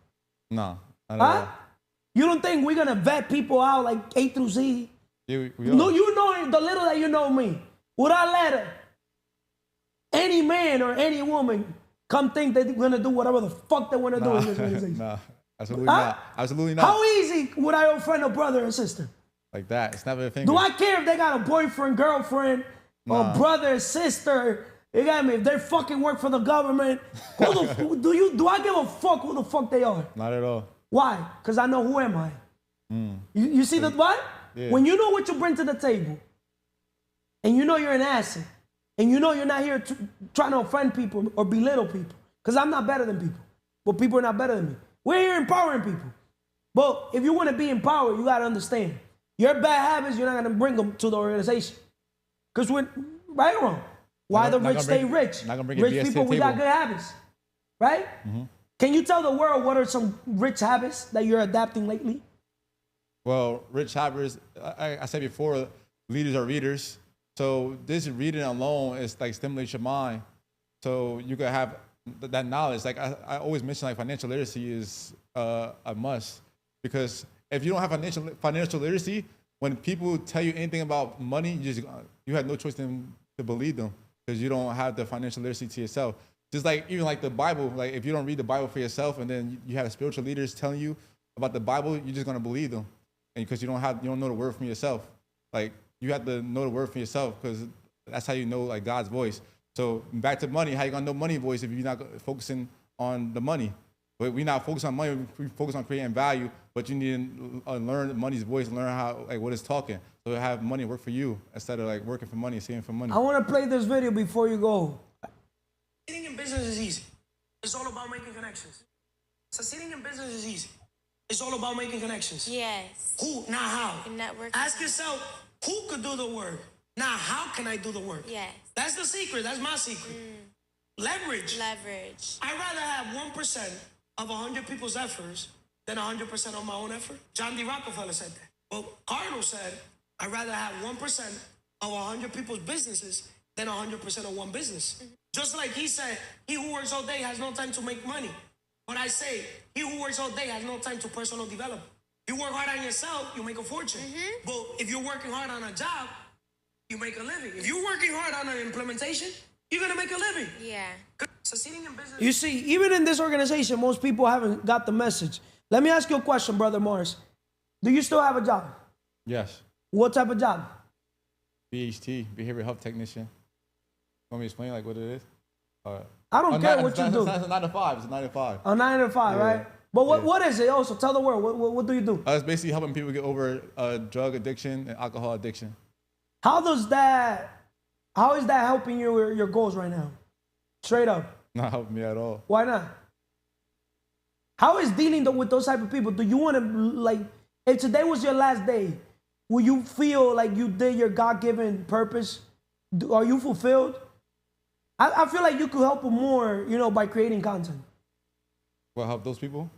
No. Huh? You don't think we're gonna vet people out like A through Z? Yeah, No, you know the little that you know me. Would I let any man or any woman come think that they're gonna do whatever the fuck they wanna do in this organization? Nah, absolutely Huh? not. Absolutely not. How easy would I offend a brother or sister? Like that. It's never a thing. Do I care if they got a boyfriend, girlfriend, or brother, sister? You got me? If they fucking work for the government, do I give a fuck who the fuck they are? Not at all. Why? Because I know who am I. You see the what? Yeah. When you know what you bring to the table, and you know you're an asset, and you know you're not here trying to offend people or belittle people, because I'm not better than people, but people are not better than me. We're here empowering people. But if you want to be empowered, you got to understand, your bad habits, you're not going to bring them to the organization. Because we're, right or wrong, why the rich stay rich? Not gonna bring Rich BS to people, the we got table. good habits, right? Can you tell the world what are some rich habits that you're adapting lately? Well, rich habits, I said before, leaders are readers. So this reading alone is like stimulates your mind. So you can have that knowledge. Like I always mention, like financial literacy is a must, because if you don't have financial literacy, when people tell you anything about money, you have no choice than to believe them, because you don't have the financial literacy to yourself. Just like even like the Bible, like if you don't read the Bible for yourself, and then you have spiritual leaders telling you about the Bible, you're just gonna believe them, and because you don't know the word from yourself. Like you have to know the word for yourself, because that's how you know like God's voice. So back to money, how you gonna know money voice if you're not focusing on the money? But we're not focused on money. We focus on creating value. But you need to learn money's voice, learn how like what it's talking. So have money work for you instead of like working for money, saving for money. I want to play this video before you go. Succeeding in business is easy. It's all about making connections. Succeeding in business is easy. It's all about making connections. Yes. Who, not how. In networking. Ask yourself, who could do the work? Not how can I do the work? Yes. That's the secret. That's my secret. Leverage. Leverage. I'd rather have 1% of 100 people's efforts than 100% of my own effort? John D. Rockefeller said that. Well, Cardinal said, I'd rather have 1% of 100 people's businesses than 100% of one business. Just like he said, he who works all day has no time to make money. But I say, he who works all day has no time to personal development. You work hard on yourself, you make a fortune. But if you're working hard on a job, you make a living. If you're working hard on an implementation, you're gonna make a living. Yeah. Succeeding in business. You see, even in this organization, most people haven't got the message. Let me ask you a question, Brother Morris. Do you still have a job? Yes. What type of job? BHT, behavioral health technician. Want me to explain like what it is? I don't care what you do. It's a 9 to 5. It's a 9 to 5. A 9 to 5, Yeah. right? But what is it? Also, tell the world. What do you do? It's basically helping people get over drug addiction and alcohol addiction. How is that helping you with your goals right now? Straight up. Not helping me at all. Why not? How is dealing with those type of people? Do you want to, like, if today was your last day, will you feel like you did your God-given purpose? Are you fulfilled? I feel like you could help them more, by creating content. What, help those people?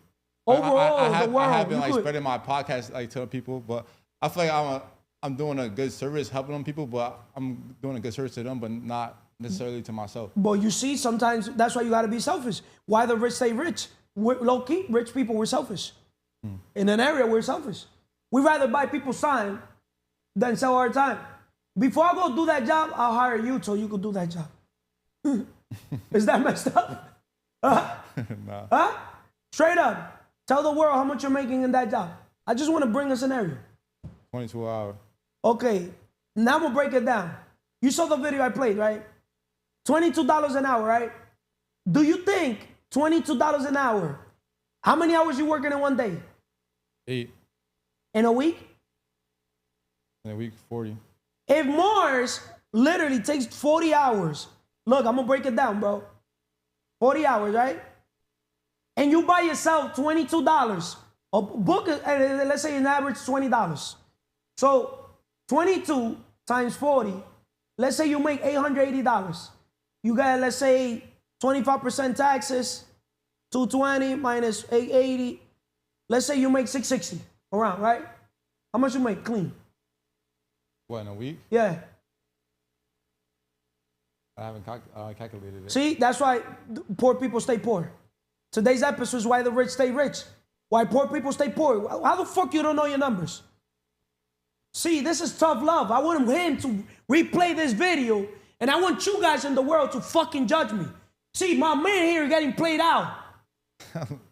Overall, the world. I have been you like could. spreading my podcast like telling people, but I feel like I'm doing a good service helping them people, but I'm doing a good service to them, but not necessarily to myself. But you see, sometimes that's why you got to be selfish. Why the rich stay rich? Low-key, rich people, we're selfish. In an area, we're selfish. We'd rather buy people's time than sell our time. Before I go do that job, I'll hire you so you could do that job. Is that messed up? Nah. Huh? Straight up. Tell the world how much you're making in that job. I just want to bring a scenario. 22 hours. Okay, now I'm going to break it down. You saw the video I played, right? $22 an hour, right? Do you think $22 an hour, how many hours you working in one day? 8. In a week? In a week, 40. If Mars literally takes 40 hours, look, I'm going to break it down, bro. 40 hours, right? And you buy yourself $22. A book, let's say an average $20. So 22 times 40, let's say you make $880. You got, let's say, 25% taxes, 220 minus 880. Let's say you make 660 around, right? How much you make clean? What, in a week? Yeah. I haven't calculated it. See, that's why poor people stay poor. Today's episode is why the rich stay rich. Why poor people stay poor. How the fuck you don't know your numbers? See, this is tough love. I want him to replay this video, and I want you guys in the world to fucking judge me. See, my man here getting played out.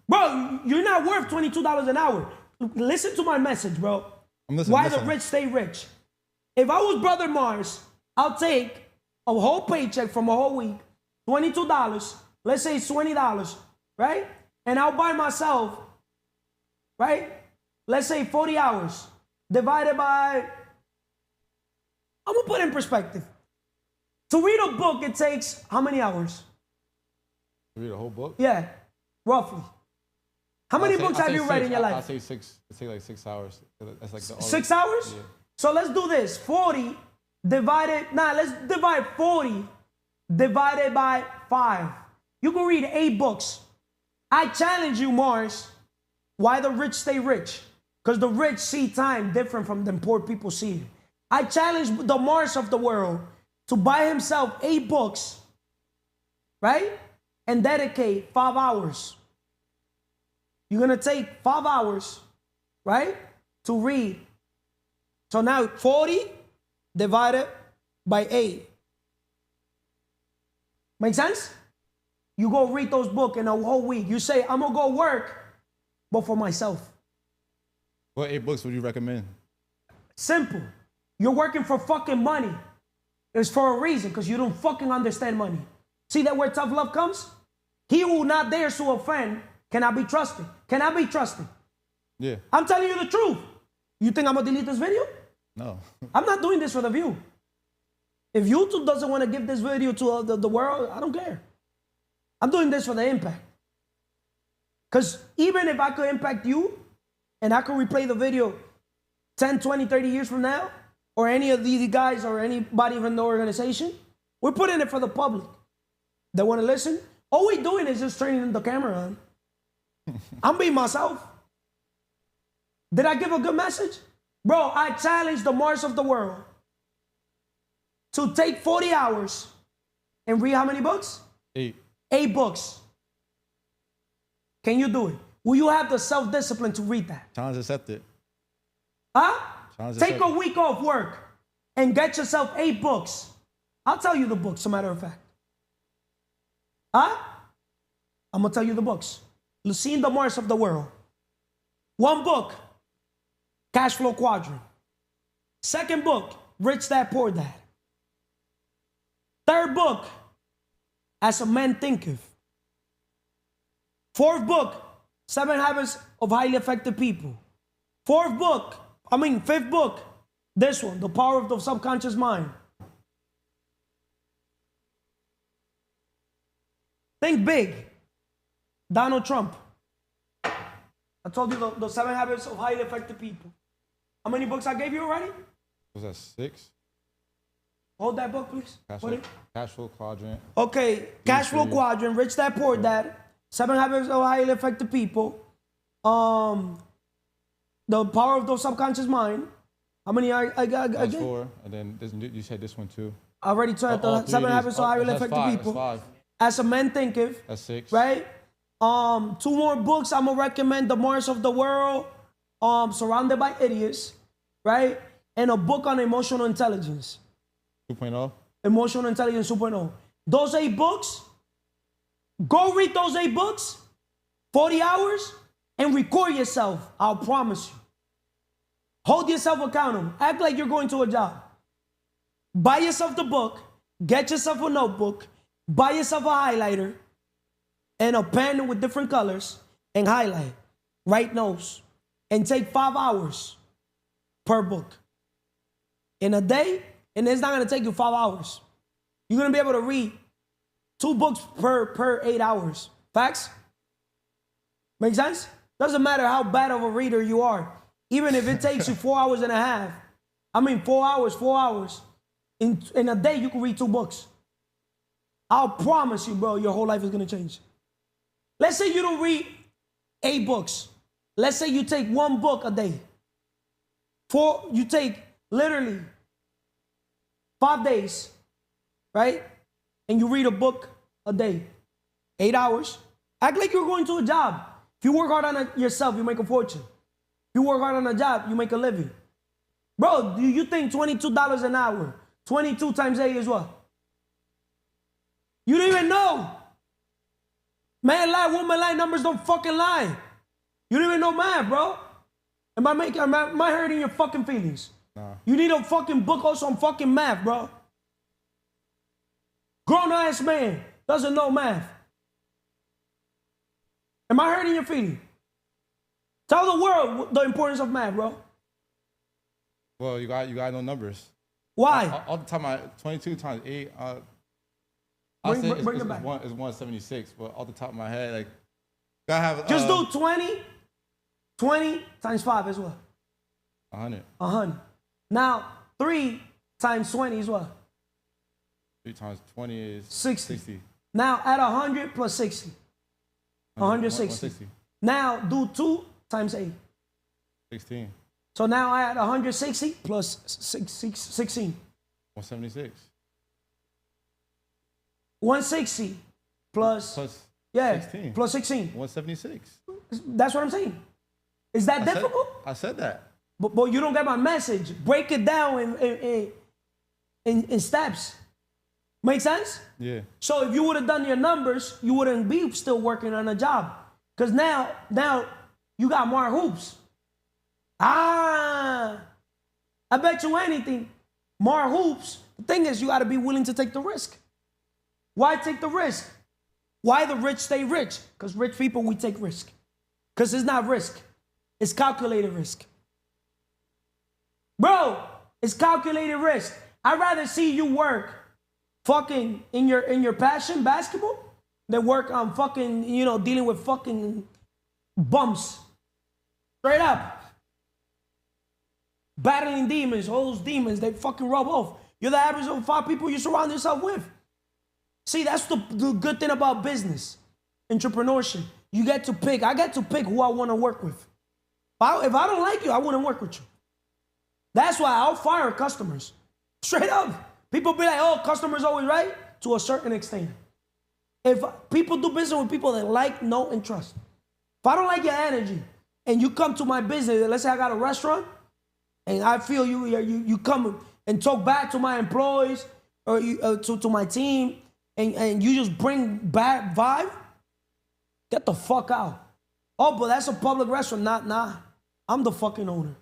Bro, you're not worth $22 an hour. Listen to my message, bro. Why the rich stay rich. If I was Brother Mars, I'll take a whole paycheck from a whole week, $22, let's say it's $20, right? And I'll buy myself, right? Let's say 40 hours divided by, I'm gonna put it in perspective. To read a book, it takes how many hours? To read a whole book? Yeah, roughly. How many books have you read in your life? I'll say 6. It takes like 6 hours. That's like the 6 hours? Yeah. So let's do this. 40 divided, let's divide 40 divided by 5. You can read 8 books. I challenge you, Mars, why the rich stay rich. Because the rich see time different from them poor people see it. I challenge the Mars of the world to buy himself 8 books, right? And dedicate 5 hours. You're going to take 5 hours, right, to read. So now 40 divided by 8. Make sense? You go read those books in a whole week. You say, I'm going to go work, but for myself. What 8 books would you recommend? Simple. You're working for fucking money. It's for a reason, because you don't fucking understand money. See that where tough love comes? He who not dares to offend cannot be trusted. Cannot be trusted. Yeah. I'm telling you the truth. You think I'm going to delete this video? No. I'm not doing this for the view. If YouTube doesn't want to give this video to the world, I don't care. I'm doing this for the impact. Because even if I could impact you and I could replay the video 10, 20, 30 years from now, or any of these guys or anybody in the organization, we're putting it for the public. They want to listen. All we're doing is just turning the camera on. I'm being myself. Did I give a good message? Bro, I challenge the Mars of the world to take 40 hours and read how many books? 8. 8 books. Can you do it? Will you have the self-discipline to read that? Challenge accepted. Huh? Challenge Take a accepted. week off work and get yourself 8 books. I'll tell you the books, as a matter of fact. Huh? I'm going to tell you the books. Seeing the Mars of the world. 1 book, Cash Flow Quadrant. 2nd book, Rich Dad Poor Dad. 3rd book, As a Man Thinketh. 4th book, 7 Habits of Highly Effective People. 5th book, this one, The Power of the Subconscious Mind. Think big. Donald Trump. I told you the 7 Habits of Highly Effective People. How many books I gave you already? Was that 6? Hold that book, please. Cash flow quadrant. Okay, Cash Flow Quadrant, Rich Dad Poor Dad, 7 Habits of Highly Effective People, The Power of the Subconscious Mind. How many I That's gave? 4, and then you said this one too. I already tried All the 3 7 of these. Habits of Highly That's Effective 5. People. That's 5. As a Man Thinketh, That's 6. right? 2 more books I'm gonna recommend: The Mars of the World, Surrounded by Idiots, right? And a book on emotional intelligence. 2.0. Emotional Intelligence 2.0. Those 8 books, go read those 8 books, 40 hours, and record yourself. I'll promise you. Hold yourself accountable. Act like you're going to a job. Buy yourself the book, get yourself a notebook, buy yourself a highlighter, and a pen with different colors, and highlight. Write notes. And take 5 hours per book. In a day, and it's not gonna take you 5 hours. You're gonna be able to read 2 books per 8 hours. Facts? Make sense? Doesn't matter how bad of a reader you are. Even if it takes you 4 hours and a half. 4 hours. In a day, you can read 2 books. I'll promise you, bro, your whole life is gonna change. Let's say you don't read 8 books. Let's say you take 1 book a day. You take literally 5 days, right? And you read a book a day. 8 hours. Act like you're going to a job. If you work hard on it yourself, you make a fortune. If you work hard on a job, you make a living. Bro, do you think $22 an hour, 22 times 8 is what? You don't even know. Man lie, woman lie, numbers don't fucking lie. You don't even know math, bro. Am I hurting your fucking feelings? Nah. You need a fucking book also on fucking math, bro. Grown-ass man doesn't know math. Am I hurting your feelings? Tell the world the importance of math, bro. Well, you got no numbers. Why? All the time, 22 times 8. Bring it back. It's 176, but off the top of my head, like, gotta have. Just do 20. 20 times 5 is what? 100. 100. Now, 3 times 20 is what? 3 times 20 is 60. Now, add 100 plus 60. 160. 160. Now, do 2 times 8. 16. So now I add 160 plus 16. 176. 160 plus 16. plus 16. 176. That's what I'm saying. Is that difficult? I said that. But you don't get my message. Break it down in steps. Make sense? Yeah. So if you would have done your numbers, you wouldn't be still working on a job. Because now you got more hoops. I bet you anything, more hoops. The thing is, you got to be willing to take the risk. Why take the risk? Why the rich stay rich? Because rich people, we take risk. Because it's not risk. It's calculated risk. Bro, it's calculated risk. I'd rather see you work fucking in your passion, basketball, than work on fucking, dealing with fucking bumps. Straight up. Battling demons, all those demons, they fucking rub off. You're the average of 5 people you surround yourself with. See, that's the good thing about business, entrepreneurship. you get to pick. I get to pick who I want to work with. If I don't like you, I wouldn't work with you. That's why I'll fire customers. Straight up. People be like, oh, customers always right? To a certain extent. If people do business with people that like, know, and trust. If I don't like your energy and you come to my business, let's say I got a restaurant, and I feel you come and talk back to my employees or to my team, and you just bring bad vibe, get the fuck out. Oh, but that's a public restaurant. Nah. I'm the fucking owner.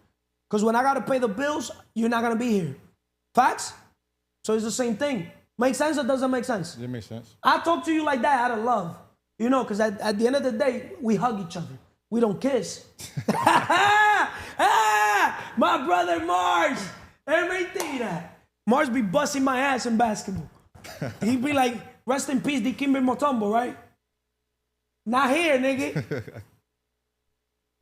Because when I got to pay the bills, you're not going to be here. Facts? So it's the same thing. Make sense or doesn't make sense? It makes sense. I talk to you like that out of love. You know, because at the end of the day, we hug each other. We don't kiss. My brother Mars. Everything that. Mars be busting my ass in basketball. He be like, rest in peace, Dikembe Mutombo, right? Not here, nigga.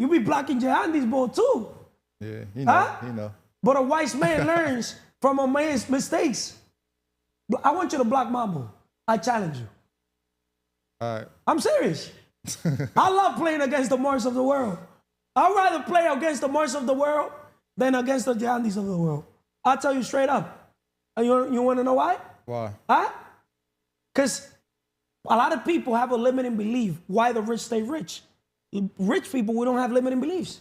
You be blocking Jahandi's ball too. Yeah, he know. Huh? He know. But a wise man learns from a man's mistakes. I want you to block my ball. I challenge you. All right. I'm serious. I love playing against the Mars of the world. I'd rather play against the Mars of the world than against the Jahandis of the world. I'll tell you straight up. And you want to know why? Why? Huh? Because a lot of people have a limiting belief why the rich stay rich. Rich people, we don't have limiting beliefs.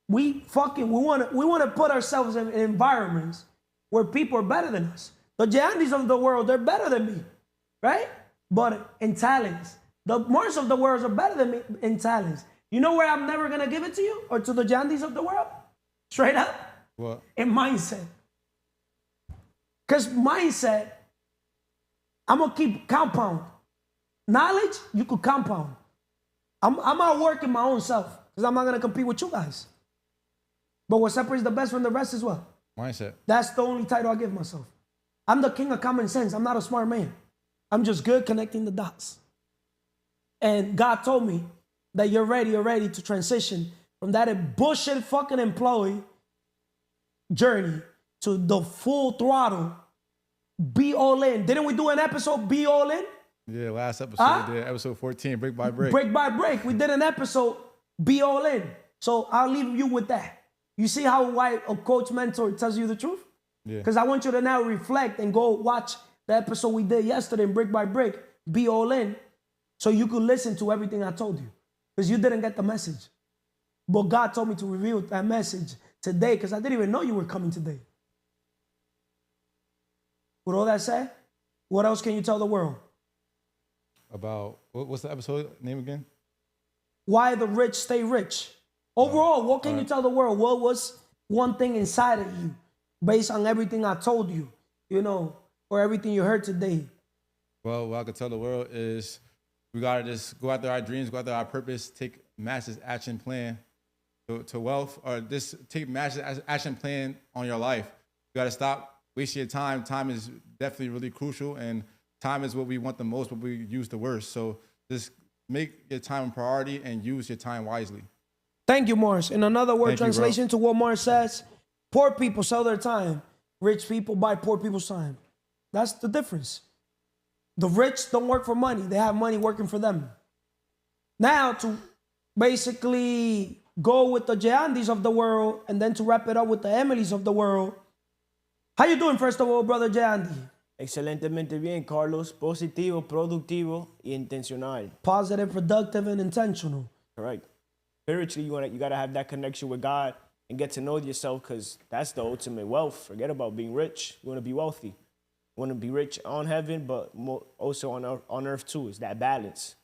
We want to put ourselves in environments where people are better than us. The Jahandis of the world, they're better than me, right? But in talents. The Mars of the world are better than me in talents. You know where I'm never going to give it to you or to the Jahandis of the world? Straight up? What? In mindset. Because mindset, I'm going to keep compound. Knowledge, you could compound. I'm outworking my own self because I'm not going to compete with you guys. But what separates the best from the rest is what? Mindset. That's the only title I give myself. I'm the king of common sense. I'm not a smart man. I'm just good connecting the dots. And God told me that you're ready to transition from that bullshit fucking employee journey to the full throttle, be all in. Didn't we do an episode, Be All In? Yeah, last episode we did, episode 14, Brick by Brick. Brick by brick. We did an episode, Be All In. So I'll leave you with that. You see how why a coach mentor tells you the truth? Yeah. Because I want you to now reflect and go watch the episode we did yesterday, Brick by Brick, Be All In, so you could listen to everything I told you. Because you didn't get the message. But God told me to reveal that message today because I didn't even know you were coming today. With all that said, what else can you tell the world? About, what's the episode name again? Why the rich stay rich. Overall, what can you tell the world? What was one thing inside of you based on everything I told you, or everything you heard today? Well, what I could tell the world is we got to just go after our dreams, go after our purpose, take massive action plan to wealth, or just take massive action plan on your life. You got to stop wasting your time. Time is definitely really crucial, and time is what we want the most, but we use the worst. So just make your time a priority and use your time wisely. Thank you, Morris. In another word, Thank you, translation to what Morris says, poor people sell their time. Rich people buy poor people's time. That's the difference. The rich don't work for money. They have money working for them. Now, to basically go with the Jahandis of the world and then to wrap it up with the Emilys of the world. How you doing, first of all, brother Jahandi? Excelentemente bien, Carlos. Positivo, productivo y intencional. Positive, productive, and intentional. Correct. Spiritually, you gotta have that connection with God and get to know yourself, because that's the ultimate wealth. Forget about being rich. You want to be wealthy. You want to be rich on heaven, but also on earth too. It's that balance.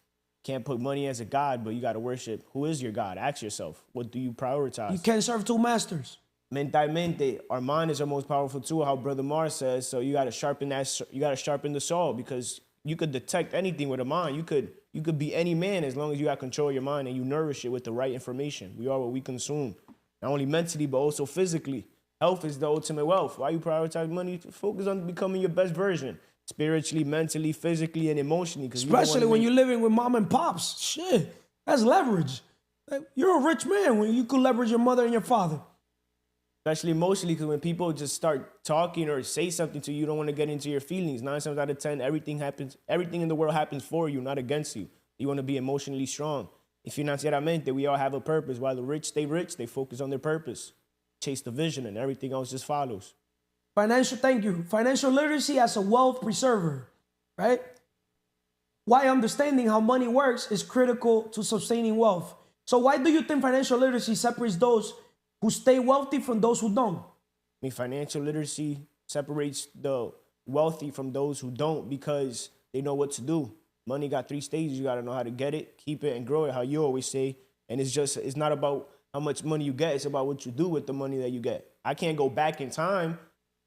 Can't put money as a god, but you got to worship. Who is your God? Ask yourself, what do you prioritize? You can't serve two masters. Mentalmente, our mind is our most powerful tool, how Brother Mars says. So you got to sharpen that. You got to sharpen the saw, because you could detect anything with a mind. You could be any man as long as you got control of your mind and you nourish it with the right information. We are what we consume, not only mentally but also physically. Health is the ultimate wealth. Why you prioritize money? Focus on becoming your best version, spiritually, mentally, physically, and emotionally. Especially when you're living with mom and pops. Shit, that's leverage. You're a rich man when you could leverage your mother and your father. Especially emotionally, because when people just start talking or say something to you, you don't want to get into your feelings. 9 times out of 10, everything in the world happens for you, not against you. You want to be emotionally strong. Y financieramente, we all have a purpose. While the rich, they focus on their purpose, chase the vision, and everything else just follows. Thank you. Financial literacy as a wealth preserver, right? Why understanding how money works is critical to sustaining wealth. So why do you think financial literacy separates those who stay wealthy from those who don't? I mean, financial literacy separates the wealthy from those who don't because they know what to do. Money got 3 stages. You got to know how to get it, keep it, and grow it, how you always say. And it's not about how much money you get. It's about what you do with the money that you get. I can't go back in time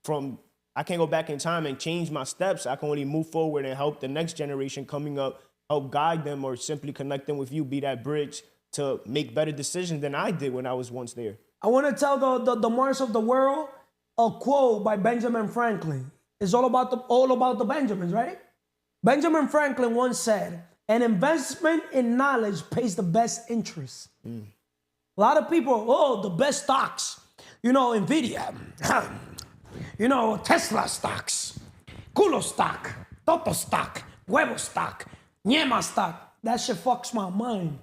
and change my steps. I can only move forward and help the next generation coming up, help guide them or simply connect them with you, be that bridge to make better decisions than I did when I was once there. I want to tell the Mars of the world a quote by Benjamin Franklin. It's all about the Benjamins, right? Benjamin Franklin once said, an investment in knowledge pays the best interest. A lot of people, the best stocks, Nvidia, Tesla stocks, culo stock, toto stock, huevo stock, ñema stock. That shit fucks my mind.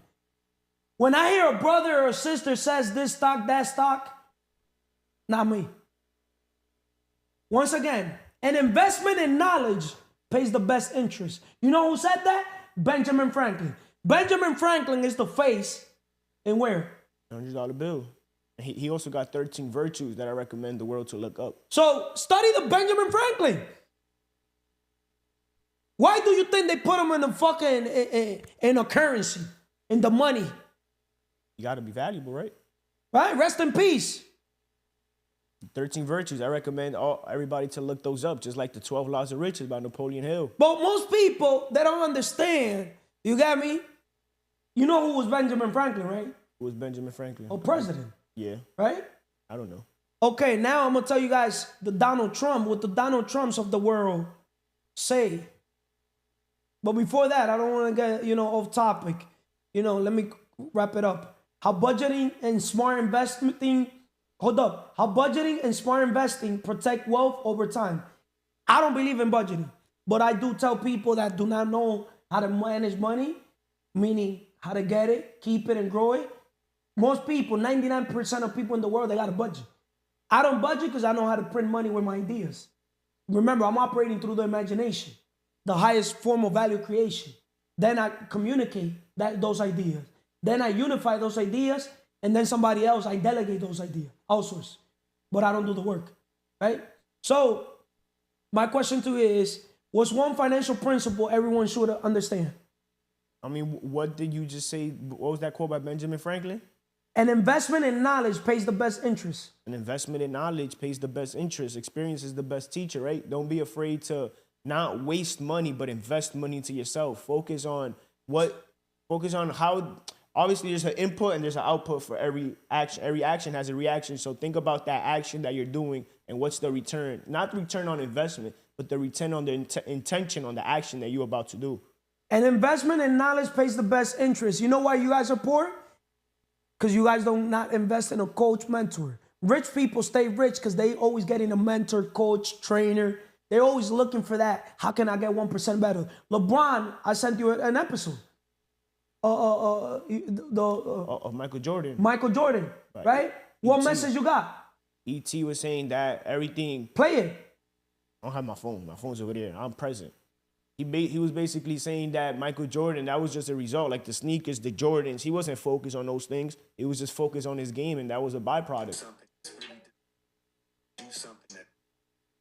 When I hear a brother or sister says this stock, that stock, not me. Once again, an investment in knowledge pays the best interest. You know who said that? Benjamin Franklin. Benjamin Franklin is the face in where? $100 bill. He also got 13 virtues that I recommend the world to look up. So study the Benjamin Franklin. Why do you think they put him in the fucking in a currency, in the money? You got to be valuable, right? Right? Rest in peace. 13 virtues. I recommend everybody to look those up, just like the 12 Laws of Riches by Napoleon Hill. But most people, they don't understand. You got me? You know who was Benjamin Franklin, right? Who was Benjamin Franklin? A president. Yeah. Right? I don't know. Okay, now I'm going to tell you guys what the Donald Trumps of the world say. But before that, I don't want to get, off topic. Let me wrap it up. How budgeting and smart investing protect wealth over time. I don't believe in budgeting, but I do tell people that do not know how to manage money, meaning how to get it, keep it, and grow it. Most people, 99% of people in the world, they got a budget. I don't budget because I know how to print money with my ideas. Remember, I'm operating through the imagination, the highest form of value creation. Then I communicate those ideas. Then I unify those ideas, and then somebody else, I delegate those ideas, outsource. But I don't do the work, right? So my question to you is, what's one financial principle everyone should understand? I mean, what did you just say? What was that quote by Benjamin Franklin? An investment in knowledge pays the best interest. An investment in knowledge pays the best interest. Experience is the best teacher, right? Don't be afraid to not waste money, but invest money into yourself. Focus on how, obviously there's an input and there's an output for every action. Every action has a reaction. So think about that action that you're doing and what's the return. Not the return on investment, but the return on the intention on the action that you're about to do. An investment in knowledge pays the best interest. You know why you guys are poor? Because you guys don't not invest in a coach, mentor. Rich people stay rich because they always getting a mentor, coach, trainer. They're always looking for that. How can I get 1% better? LeBron, I sent you an episode. Of Michael Jordan. Michael Jordan, right? What message you got? E.T. was saying that everything. Play it. I don't have my phone. My phone's over there. I'm present. He was basically saying that Michael Jordan, that was just a result, like the sneakers, the Jordans. He wasn't focused on those things. He was just focused on his game, and that was a byproduct.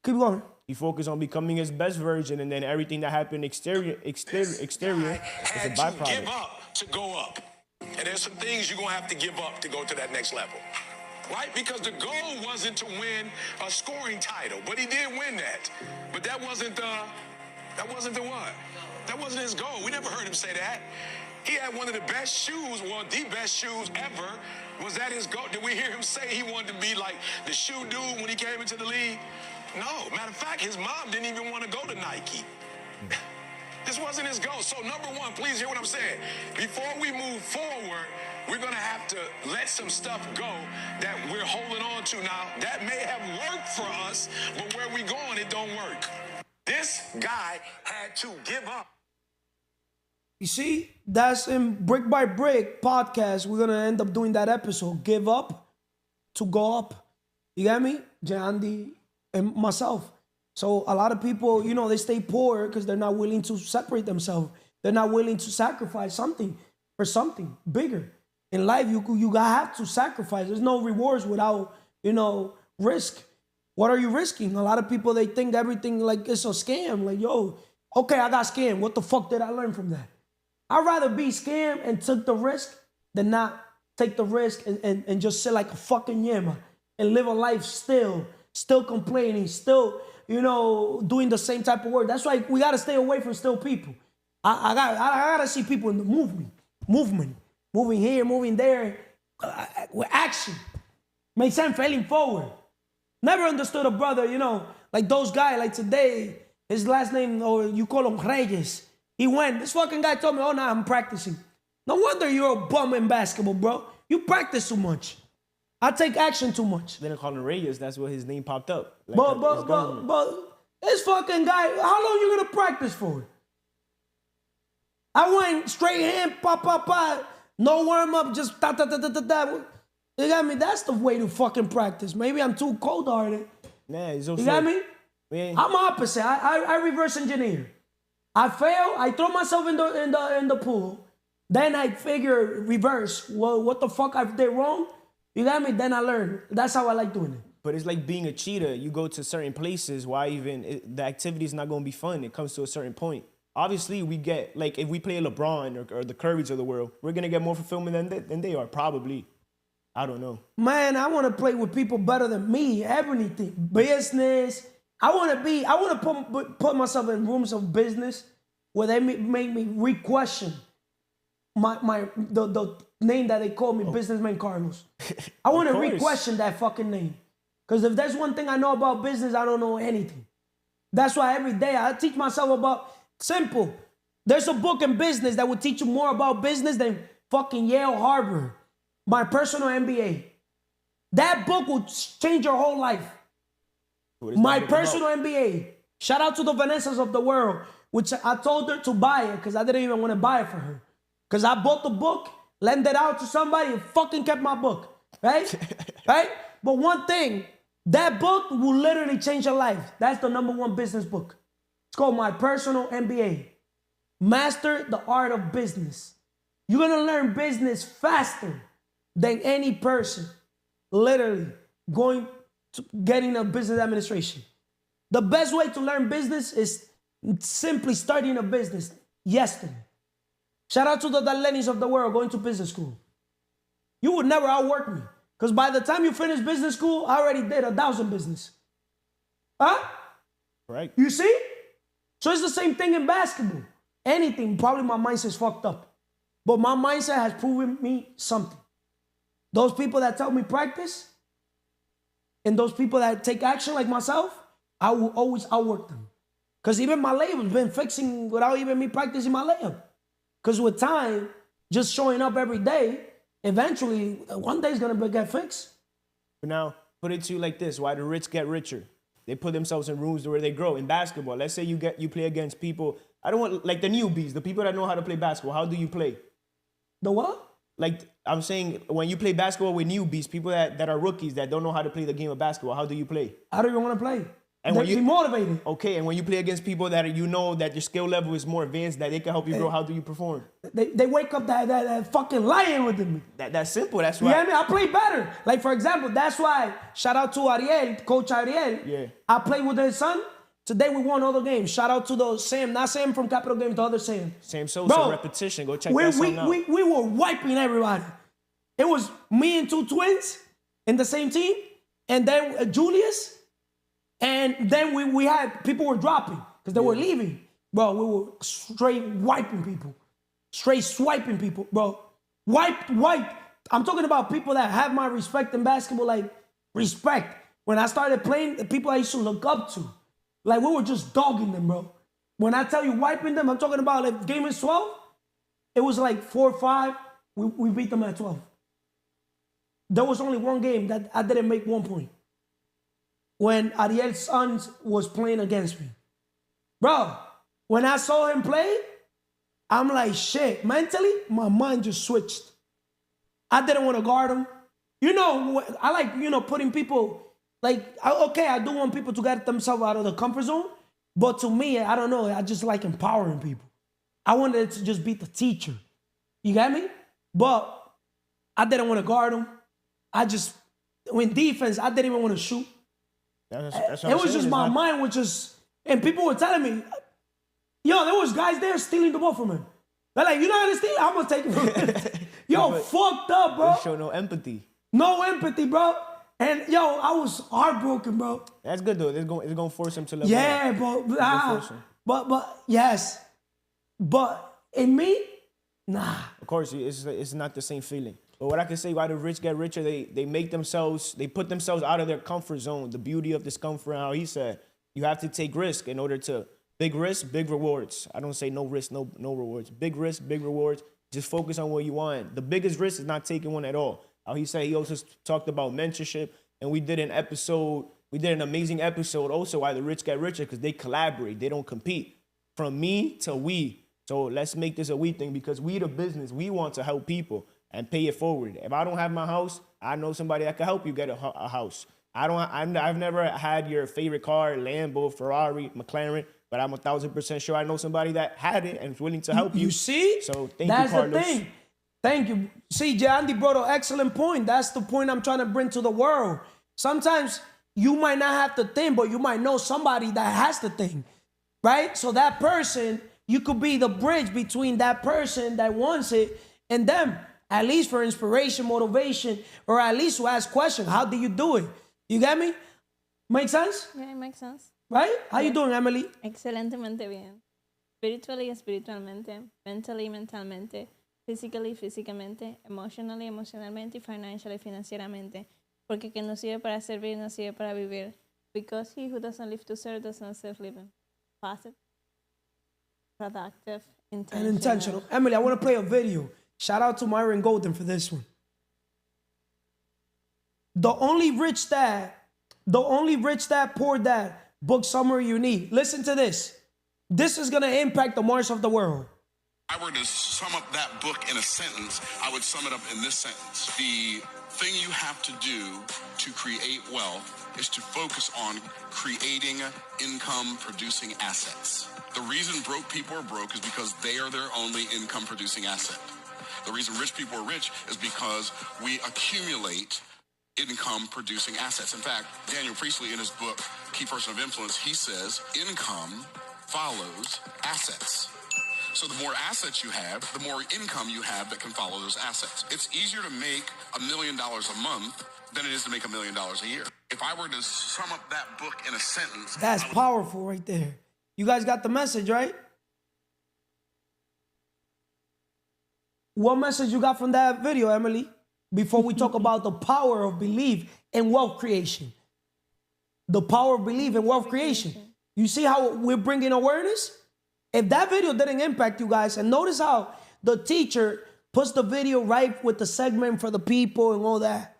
Keep going. He focused on becoming his best version, and then everything that happened exterior is a byproduct. Give up to go up. And there's some things you're going to have to give up to go to that next level. Right? Because the goal wasn't to win a scoring title, but he did win that. But that wasn't the what? That wasn't his goal. We never heard him say that. He had one of the best shoes, the best shoes ever. Was that his goal? Did we hear him say he wanted to be like the shoe dude when he came into the league? No. Matter of fact, his mom didn't even want to go to Nike. This wasn't his goal. So number one, please hear what I'm saying. Before we move forward, we're going to have to let some stuff go that we're holding on to now. That may have worked for us, but where we going, it don't work. This guy had to give up. You see, that's in Brick by Brick podcast. We're gonna end up doing that episode. Give up to go up. You get me? Jandy and myself. So a lot of people, you know, they stay poor because they're not willing to separate themselves. They're not willing to sacrifice something for something bigger. In life, you have to sacrifice. There's no rewards without, you know, risk. What are you risking? A lot of people, they think everything like it's a scam. Like, yo, okay, I got scammed. What the fuck did I learn from that? I'd rather be scammed and took the risk than not take the risk and just sit like a fucking yammer and live a life still complaining, still, you know, doing the same type of work. That's why we gotta stay away from still people. I gotta see people in the movement, moving here, moving there, with action. Makes sense, failing forward. Never understood a brother, you know, like those guys, like today, his last name, or you call him Reyes. He went, this fucking guy told me, oh, nah, I'm practicing. No wonder you're a bum in basketball, bro. You practice too much. I take action too much. They didn't call him Reyes. That's what his name popped up. Like But this fucking guy, how long you gonna practice for? I went straight in, pa. No warm up, just ta. You got me? That's the way to fucking practice. Maybe I'm too cold-hearted. Nah, it's also, You got me? Man. I'm opposite. I reverse engineer. I fail. I throw myself in the pool. Then I figure reverse. Well, what the fuck I did wrong? You got me? Then I learn. That's how I like doing it. But it's like being a cheater. You go to certain places. The activity is not going to be fun. It comes to a certain point. Obviously, we get, like, if we play LeBron or the Currys of the world, we're going to get more fulfillment than they are, probably. I don't know. Man, I want to play with people better than me. Everything. Business. I want to put myself in rooms of business where they make me re-question the name that they call me, Businessman Carlos. I want to re-question that fucking name. Because if there's one thing I know about business, I don't know anything. That's why every day I teach myself about simple. There's a book in business that will teach you more about business than fucking Yale, Harvard. My personal MBA. That book will change your whole life. My personal MBA. Shout out to the Vanessas of the world, which I told her to buy it because I didn't even want to buy it for her. Because I bought the book, lent it out to somebody, and fucking kept my book. Right? Right? But one thing, that book will literally change your life. That's the #1 business book. It's called My Personal MBA. Master the art of business. You're going to learn business faster than any person literally getting a business administration. The best way to learn business is simply starting a business yesterday. Shout out to the Liabilities of the world going to business school. You would never outwork me. Because by the time you finish business school, I already did 1,000 business. Huh? Right. You see? So it's the same thing in basketball. Anything, probably my mindset's fucked up. But my mindset has proven me something. Those people that tell me practice and those people that take action like myself, I will always outwork them. Because even my layup has been fixing without even me practicing my layup. Because with time, just showing up every day, eventually, one day it's going to get fixed. But now, put it to you like this. Why the rich get richer? They put themselves in rooms where they grow. In basketball, let's say you play against people, I don't want, like the newbies, the people that know how to play basketball. How do you play? The what? Like, I'm saying, when you play basketball with newbies, people that are rookies that don't know how to play the game of basketball, how do you play? I don't even want to play. And They're when you demotivated. Okay, and when you play against people that you know that your skill level is more advanced, that they can help you grow, how do you perform? They wake up that fucking lion within me. That's simple. That's You why. know what I mean? I play better. Like, for example, that's why, shout out to Ariel, Coach Ariel. Yeah. I played with his son. Today we won all the games. Shout out to those Sam, not Sam from Capital Games, the other Sam. Same Sosa repetition. Go check that song out. We were wiping everybody. It was me and two twins in the same team, and then Julius, and then we had people were dropping because they were leaving. Bro, we were straight wiping people, straight swiping people, bro. Wipe. I'm talking about people that have my respect in basketball, like respect. When I started playing, the people I used to look up to, like we were just dogging them, bro. When I tell you wiping them, I'm talking about like game is 12. It was like 4 or 5. We beat them at 12. There was only one game that I didn't make 1 point. When Ariel's son was playing against me. Bro, when I saw him play, I'm like, shit. Mentally, my mind just switched. I didn't want to guard them. You know, I like, putting people, like, I do want people to get themselves out of the comfort zone. But to me, I don't know, I just like empowering people. I wanted it to just be the teacher. You get me? But I didn't want to guard them. In defense, I didn't even want to shoot. That's It was just my mind was just, and people were telling me, yo, there was guys there stealing the ball from him. They're like, you know how to steal? I'm going to take it from him. Yo, fucked up, bro. Show no empathy. No empathy, bro. And yo, I was heartbroken, bro. That's good though. It's going to force him to level Yeah, up. but yes. But in me, nah. Of course, it's not the same feeling. But what I can say, why the rich get richer, they put themselves out of their comfort zone. The beauty of discomfort, how he said, you have to take risk in order to, big risk, big rewards. I don't say no risk, no rewards. Big risk, big rewards. Just focus on what you want. The biggest risk is not taking one at all. How he said, he also talked about mentorship, and we did an amazing episode also why the rich get richer, because they collaborate, they don't compete. From me to we. So let's make this a we thing, because we the business, we want to help people and pay it forward. If I don't have my house, I know somebody that can help you get a house. I've never had your favorite car, Lambo, Ferrari, McLaren, but I'm 1,000% sure I know somebody that had it and is willing to help you. You see? So thank That's you, Carlos. the thing. Thank you. See, Andy brought an excellent point. That's the point I'm trying to bring to the world. Sometimes you might not have the thing, but you might know somebody that has the thing, right? So that person, you could be the bridge between that person that wants it and them, at least for inspiration, motivation, or at least to ask questions. How do you do it? You get me? Make sense? Yeah, it makes sense. Right? How you doing, Emily? Excelentemente bien. Spiritually, espiritualmente. Mentally, mentalmente. Physically, físicamente. Emotionally, emocionalmente. Financially, financieramente. Porque que nos sirve para servir, nos sirve para vivir. Because he who doesn't live to serve does not serve living. Positive, productive, intentional. And intentional. Emily, I want to play a video. Shout out to Myron Golden for this one. The only rich dad, poor dad book summary you need. Listen to this. This is going to impact the march of the world. If I were to sum up that book in a sentence, I would sum it up in this sentence. The thing you have to do to create wealth is to focus on creating income-producing assets. The reason broke people are broke is because they are their only income-producing asset. The reason rich people are rich is because we accumulate income-producing assets. In fact, Daniel Priestley, in his book, Key Person of Influence, he says, income follows assets. So the more assets you have, the more income you have that can follow those assets. It's easier to make $1 million a month than it is to make $1 million a year. If I were to sum up that book in a sentence... That's powerful right there. You guys got the message, right? What message you got from that video, Emily? Before we talk about the power of belief in wealth creation. The power of belief in wealth creation. You see how we're bringing awareness? If that video didn't impact you guys, and notice how the teacher puts the video right with the segment for the people and all that.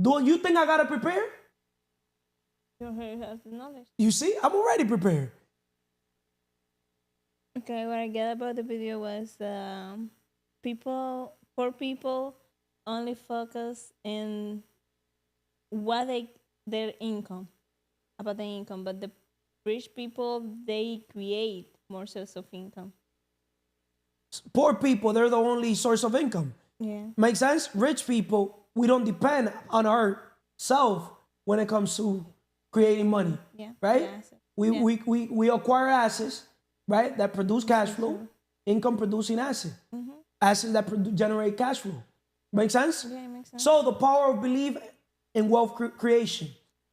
Do you think I gotta prepare? You already have the knowledge. You see, I'm already prepared. Okay, what I get about the video was poor people only focus in their income, about the income, but the rich people, they create more source of income. Poor people, they're the only source of income. Yeah. Make sense? Rich people, we don't depend on ourselves when it comes to creating money. Yeah. Right? Yeah. We acquire assets, right, that produce cash flow, income producing assets. Mm-hmm. Assets that generate cash flow. Make sense? Yeah, it makes sense. So the power of belief in wealth creation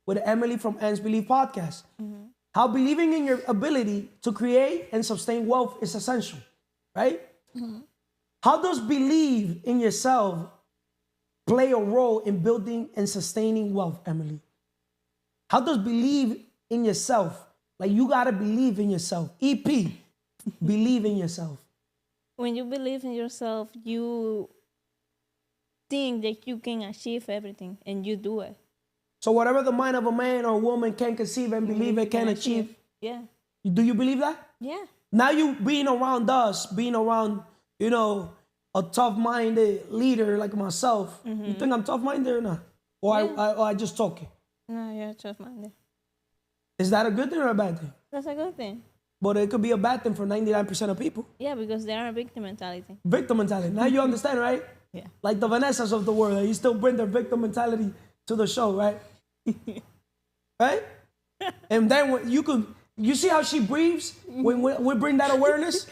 with Emily from Ann's Belief Podcast. Mm-hmm. How believing in your ability to create and sustain wealth is essential, right? Mm-hmm. How does believe in yourself play a role in building and sustaining wealth, Emily? How does believe in yourself, like you gotta believe in yourself, EP, believe in yourself. When you believe in yourself, you think that you can achieve everything, and you do it. So whatever the mind of a man or woman can conceive and believe it can achieve. Yeah. Do you believe that? Yeah. Now you being around us, being around, you know, a tough-minded leader like myself. You think I'm tough-minded or not? Or I just talking? No, you're tough-minded. Is that a good thing or a bad thing? That's a good thing. But it could be a bad thing for 99% of people. Yeah, because they are a victim mentality. Victim mentality. Now you understand, right? Yeah. Like the Vanessas of the world, you still bring their victim mentality to the show, right? Right? And then when you see how she breathes when we bring that awareness?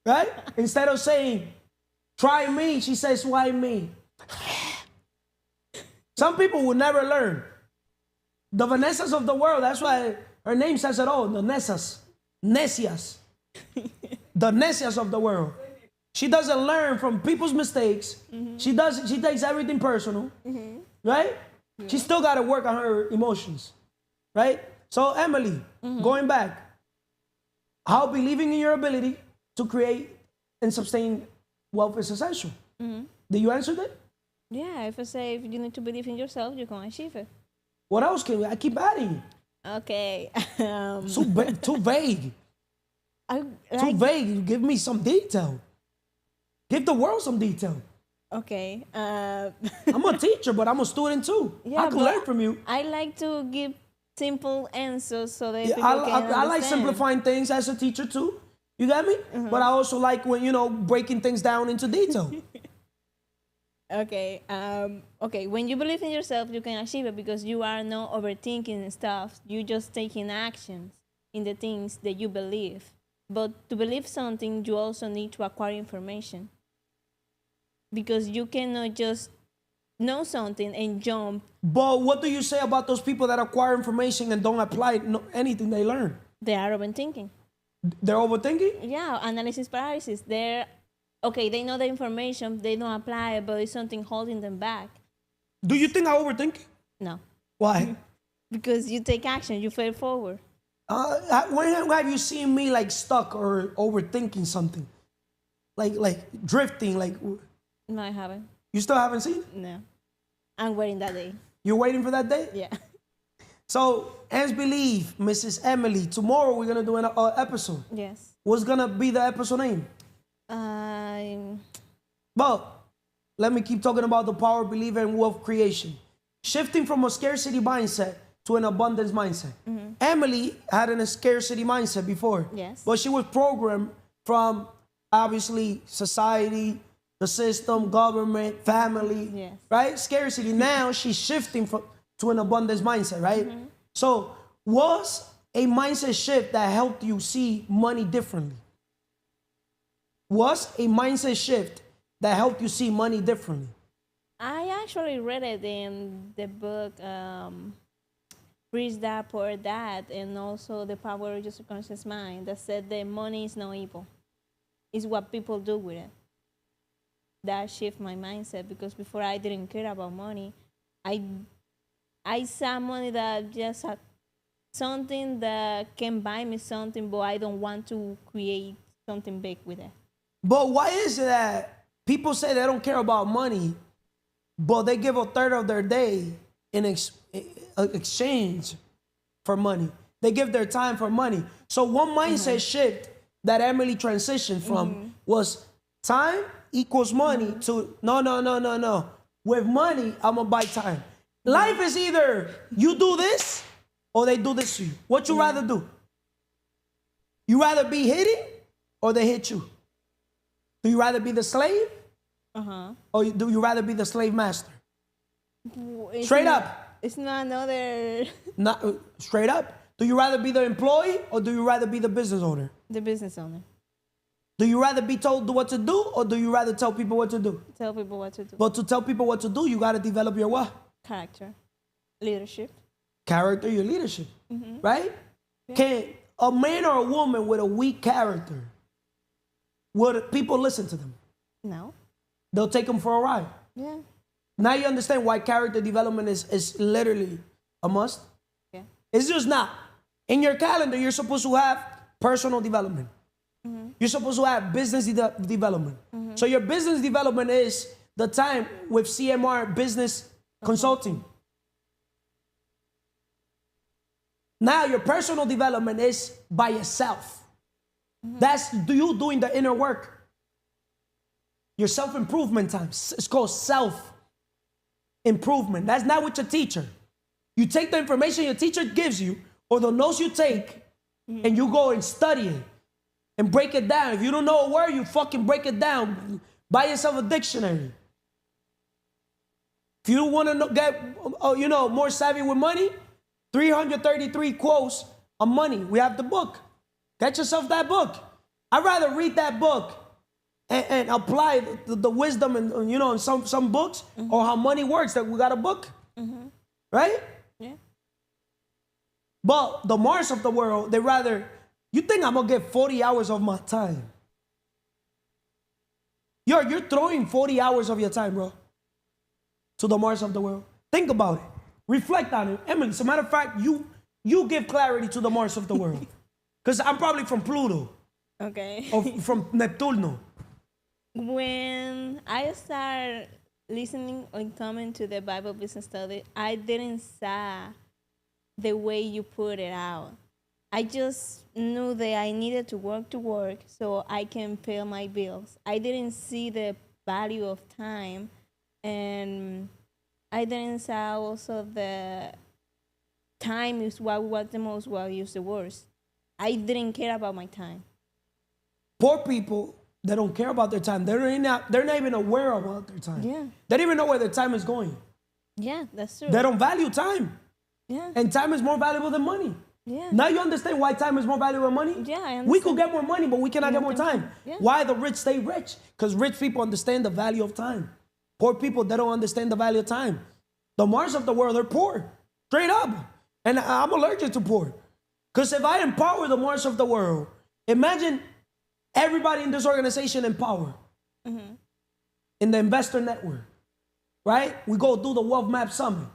Right? Instead of saying, try me, she says, why me? Some people will never learn. The Vanessas of the world, that's why her name says it all, the Nessas. Necias. The Necias of the world. She doesn't learn from people's mistakes. She takes everything personal. Right? She still got to work on her emotions. Right? So Emily, going back, how believing in your ability to create and sustain wealth is essential. Did you answer that? Yeah, if I say if you need to believe in yourself, you can achieve it. What else can I keep adding? Okay. Too vague. Too vague. Give me some detail. Give the world some detail. Okay. I'm a teacher, but I'm a student too. Yeah, I can but learn from you. I like to give simple answers so that people I can understand. I like simplifying things as a teacher too. You got me? But I also like when, breaking things down into detail. Okay. Okay. When you believe in yourself, you can achieve it because you are not overthinking stuff. You just taking actions in the things that you believe. But to believe something, you also need to acquire information. Because you cannot just know something and jump. But what do you say about those people that acquire information and don't apply anything they learn? They are overthinking. They're overthinking? Yeah, analysis paralysis. They know the information, they don't apply it, but it's something holding them back. Do you think I overthink? No. Why? Because you take action, you fail forward. When have you seen me like stuck or overthinking something? Like drifting, like No, I haven't. you still haven't seen it? No. I'm waiting that day. You're waiting for that day? Yeah. So, as believe, Mrs. Emily, tomorrow we're gonna do an episode. Yes. What's gonna be the episode name? Well, let me keep talking about the power of belief and wealth creation. Shifting from a scarcity mindset to an abundance mindset. Emily had a scarcity mindset before. Yes. But she was programmed from, obviously, society, the system, government, family, Yes. right? Scarcity. Now she's shifting to an abundance mindset, right? So, was a mindset shift that helped you see money differently? Was a mindset shift that helped you see money differently? I actually read it in the book Rich Dad Poor Dad, and also The Power of Your Subconscious Mind, that said that money is no evil. It's what people do with it. That shifted my mindset, because before I didn't care about money. I saw money that just had something that can buy me something, but I don't want to create something big with it. But why is it that people say they don't care about money, but they give a third of their day in exchange for money? They give their time for money. So one mindset shift that Emily transitioned from was time equals money to no. With money, I'm gonna buy time. Life is either you do this or they do this to you. What you rather do? You rather be hitting or they hit you? Do you rather be the slave or do you rather be the slave master? Straight up. It's not another... Straight up. Do you rather be the employee or do you rather be the business owner? The business owner. Do you rather be told what to do or do you rather tell people what to do? Tell people what to do. But to tell people what to do, you got to develop your what? Character. Leadership. Character, your leadership. Right? Yeah. Can a man or a woman with a weak character, would people listen to them? No. They'll take them for a ride. Yeah. Now you understand why character development is literally a must? Yeah. It's just not. In your calendar, you're supposed to have personal development. You're supposed to have business development. So your business development is the time with CMR Business Consulting. Now your personal development is by yourself. That's you doing the inner work. Your self-improvement time. It's called self-improvement. That's not with your teacher. You take the information your teacher gives you or the notes you take and you go and study it and break it down. If you don't know a word, you fucking break it down. Buy yourself a dictionary. If you want to get more savvy with money, 333 quotes on money. We have the book. Get yourself that book. I'd rather read that book and apply the wisdom and in some books or how money works that we got a book. Right? Yeah. But the Mars of the world, they rather, you think I'm going to get 40 hours of my time? You're throwing 40 hours of your time, bro, to the Mars of the world. Think about it. Reflect on it. Emily, as a matter of fact, you give clarity to the Mars of the world. Because I'm probably from Pluto. Okay. Or from Neptuno. When I started listening and coming to the Bible business study, I didn't saw the way you put it out. I just knew that I needed to work so I can pay my bills. I didn't see the value of time, and I didn't see also the time is what was the most, what is the worst. I didn't care about my time. Poor people, they don't care about their time. They're not even aware about their time. Yeah. They don't even know where their time is going. Yeah, that's true. They don't value time. Yeah. And time is more valuable than money. Yeah. Now you understand why time is more valuable than money? Yeah, I We could understand. get more money, but we cannot get more time. Yeah. Why the rich stay rich? Because rich people understand the value of time. Poor people, they don't understand the value of time. The Mars of the world, they're poor. Straight up. And I'm allergic to poor. Because if I empower the Mars of the world, imagine everybody in this organization in power. In the investor network. Right? We go do the Wealth Map Summit.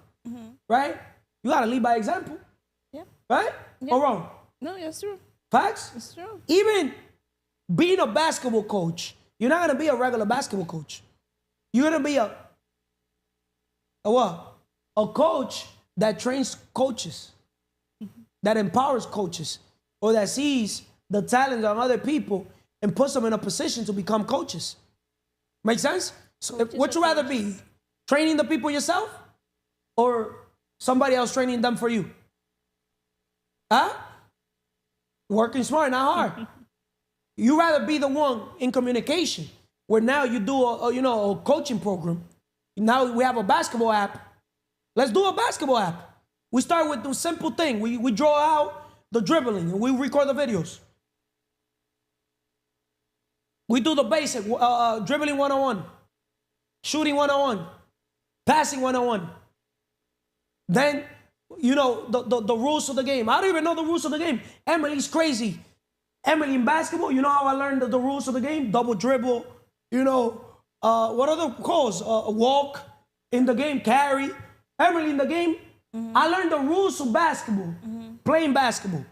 Right? You got to lead by example. Yeah. Right? Yeah. Or wrong? No, that's true. Facts? It's true. Even being a basketball coach, you're not going to be a regular basketball coach. You're going to be a what? A coach that trains coaches, that empowers coaches, or that sees the talents of other people and puts them in a position to become coaches. Make sense? So Coaches would you are rather be training the people yourself or somebody else training them for you? Huh? Working smart, not hard. You rather be the one in communication, where now you do a coaching program. Now we have a basketball app. Let's do a basketball app. We start with the simple thing. We draw out the dribbling and we record the videos. We do the basic dribbling 101, shooting 101, passing 101. Then, the rules of the game. I don't even know the rules of the game. Emily's crazy. Emily in basketball, you know how I learned the rules of the game? Double dribble, what are the calls? Walk in the game, carry. Emily in the game. I learned the rules of basketball, playing basketball.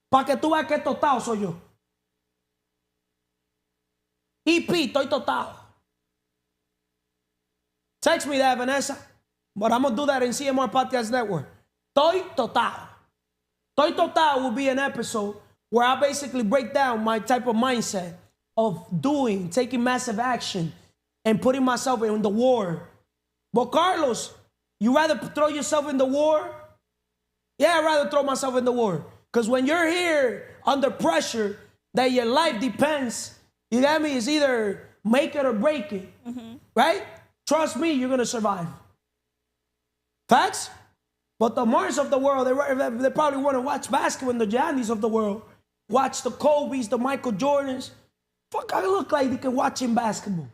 Pa' que tú veas que total soy yo. EP, estoy total. Text me that, Vanessa. But I'm going to do that in CMR Podcast Network. Estoy total. Estoy total will be an episode where I basically break down my type of mindset of taking massive action, and putting myself in the war. But Carlos, you rather throw yourself in the war? Yeah, I'd rather throw myself in the war. Because when you're here under pressure, that your life depends, you got me, it's either make it or break it. Right? Trust me, you're going to survive. Facts? But the Mars of the world, they probably want to watch basketball, and the Giannis of the world watch the Kobe's, the Michael Jordans. Fuck, I look like they can watching basketball.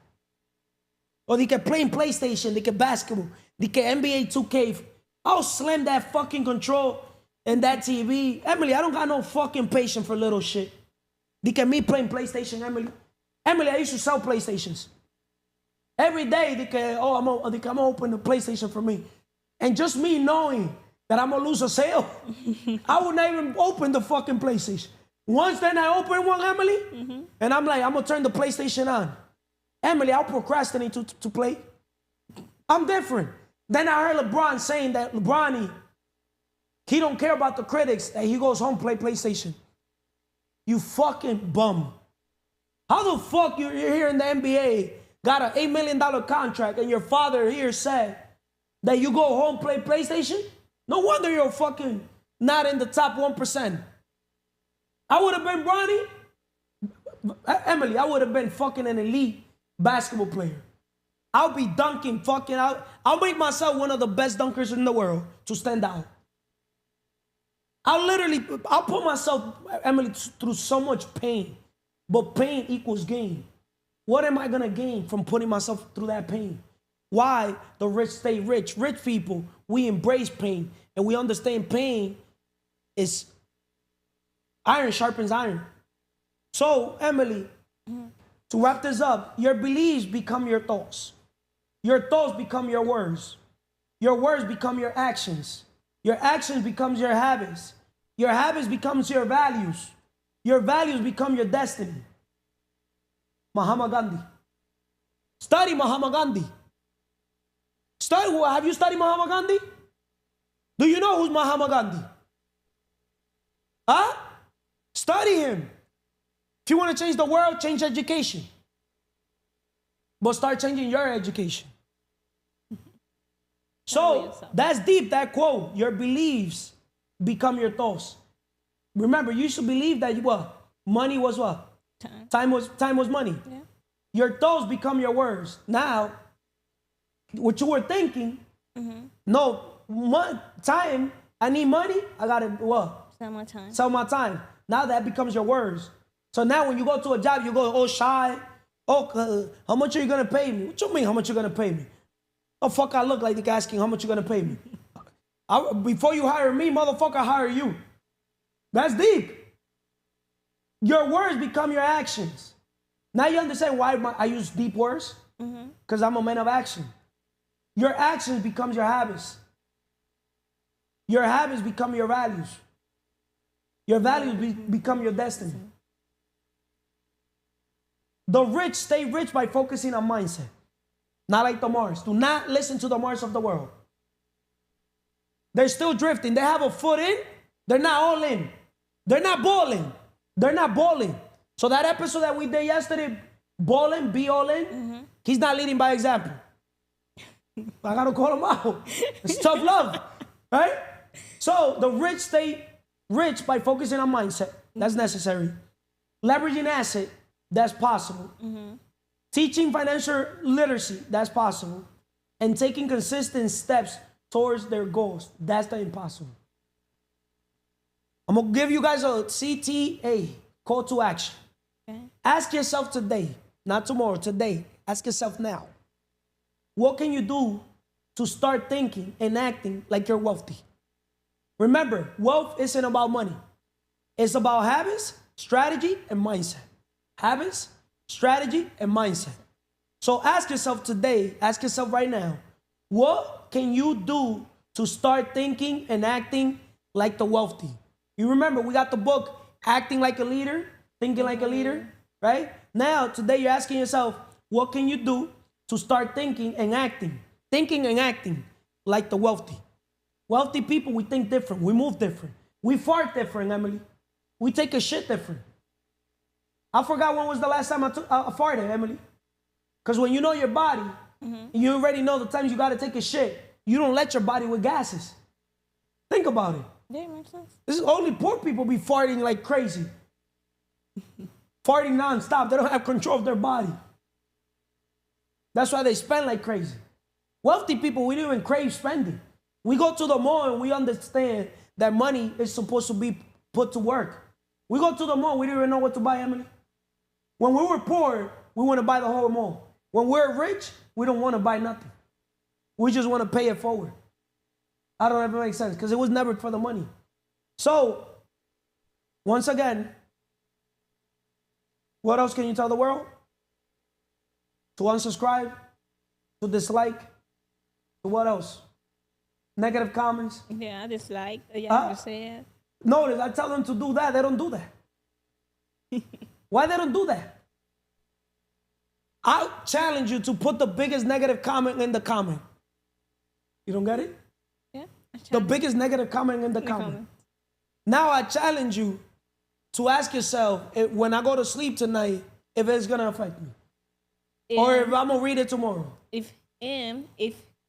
Or they can play PlayStation, they can basketball, they can NBA 2K. I'll slam that fucking control and that TV. Emily, I don't got no fucking patience for little shit. They can me playing PlayStation, Emily. Emily, I used to sell PlayStations. Every day, they can open the PlayStation for me. And just me knowing that I'm going to lose a sale, I would not even open the fucking PlayStation. Once then I open one, Emily, and I'm like, I'm going to turn the PlayStation on. Emily, I'll procrastinate to play. I'm different. Then I heard LeBron saying that he don't care about the critics, that he goes home play PlayStation. You fucking bum. How the fuck you're here in the NBA, got an $8 million contract, and your father here said that you go home, play PlayStation? No wonder you're fucking not in the top 1%. I would have been Bronny. Emily, I would have been fucking an elite basketball player. I'll be dunking fucking out. I'll make myself one of the best dunkers in the world to stand out. I'll put myself, Emily, through so much pain. But pain equals gain. What am I gonna gain from putting myself through that pain? Why the rich stay rich? Rich people, we embrace pain and we understand pain is iron sharpens iron. So, Emily, to wrap this up, your beliefs become your thoughts. Your thoughts become your words. Your words become your actions. Your actions becomes your habits. Your habits becomes your values. Your values become your destiny. Mahatma Gandhi. Study Mahatma Gandhi. Have you studied Mahatma Gandhi? Do you know who's Mahatma Gandhi? Huh? Study him. If you want to change the world, change education. But start changing your education. So that's deep, that quote. Your beliefs become your thoughts. Remember, you used to believe that money was what? Time was money. Yeah. Your thoughts become your words. Now, what you were thinking, no, time, I need money, I gotta what? Sell my time. Sell my time. Now that becomes your words. So now when you go to a job, you go, oh, shy. Oh, how much are you gonna pay me? What you mean, how much you gonna pay me? Oh, fuck, I look like the guy asking, how much you gonna pay me? Before you hire me, motherfucker, I hire you. That's deep. Your words become your actions. Now you understand why I use deep words? Because I'm a man of action. Your actions becomes your habits. Your habits become your values. Your values become your destiny. The rich stay rich by focusing on mindset. Not like the Mars. Do not listen to the Mars of the world. They're still drifting. They have a foot in. They're not all in. They're not balling. They're not balling. So that episode that we did yesterday, balling, be all in, he's not leading by example. I gotta call him out. It's tough love, right? So the rich stay rich by focusing on mindset. That's necessary. Leveraging asset, that's possible. Teaching financial literacy, that's possible. And taking consistent steps towards their goals, that's the impossible. I'm gonna give you guys a CTA, call to action. Okay. Ask yourself today, not tomorrow, today. Ask yourself now. What can you do to start thinking and acting like you're wealthy? Remember, wealth isn't about money. It's about habits, strategy, and mindset. Habits, strategy, and mindset. So ask yourself today, ask yourself right now, what can you do to start thinking and acting like the wealthy? You remember, we got the book, Acting Like a Leader, Thinking Like a Leader, right? Now, today you're asking yourself, what can you do to start thinking and acting like the wealthy? Wealthy people, we think different, we move different, we fart different, Emily. We take a shit different. I forgot when was the last time I farted, Emily. Because when you know your body, you already know the times you got to take a shit, you don't let your body with gases. Think about it. Yeah, makes sense. This is only poor people be farting like crazy. Farting nonstop. They don't have control of their body. That's why they spend like crazy. Wealthy people, we don't even crave spending. We go to the mall and we understand that money is supposed to be put to work. We go to the mall, we don't even know what to buy, Emily. When we were poor, we want to buy the whole mall. When we're rich, we don't want to buy nothing. We just want to pay it forward. I don't know if it makes sense, because it was never for the money. So, once again, what else can you tell the world? To unsubscribe, to dislike, to what else? Negative comments. Yeah, dislike. Yeah, you said. Notice, I tell them to do that, they don't do that. Why they don't do that? I challenge you to put the biggest negative comment in the comment. You don't get it? Yeah. The biggest negative comment in the comment. Now I challenge you to ask yourself, when I go to sleep tonight, if it's going to affect me. Or if I'm going to read it tomorrow. If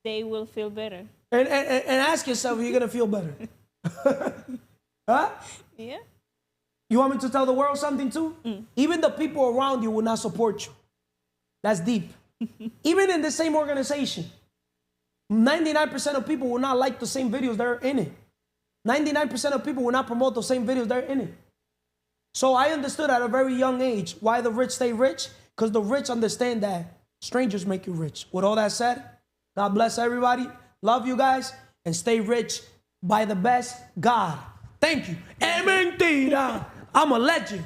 they will feel better. And ask yourself if you're going to feel better. Huh? Yeah. You want me to tell the world something too? Even the people around you will not support you. That's deep. Even in the same organization, 99% of people will not like the same videos that are in it. 99% of people will not promote the same videos that are in it. So I understood at a very young age why the rich stay rich, because the rich understand that strangers make you rich. With all that said, God bless everybody. Love you guys, and stay rich by the best God. Thank you. Es mentira. I'm a legend.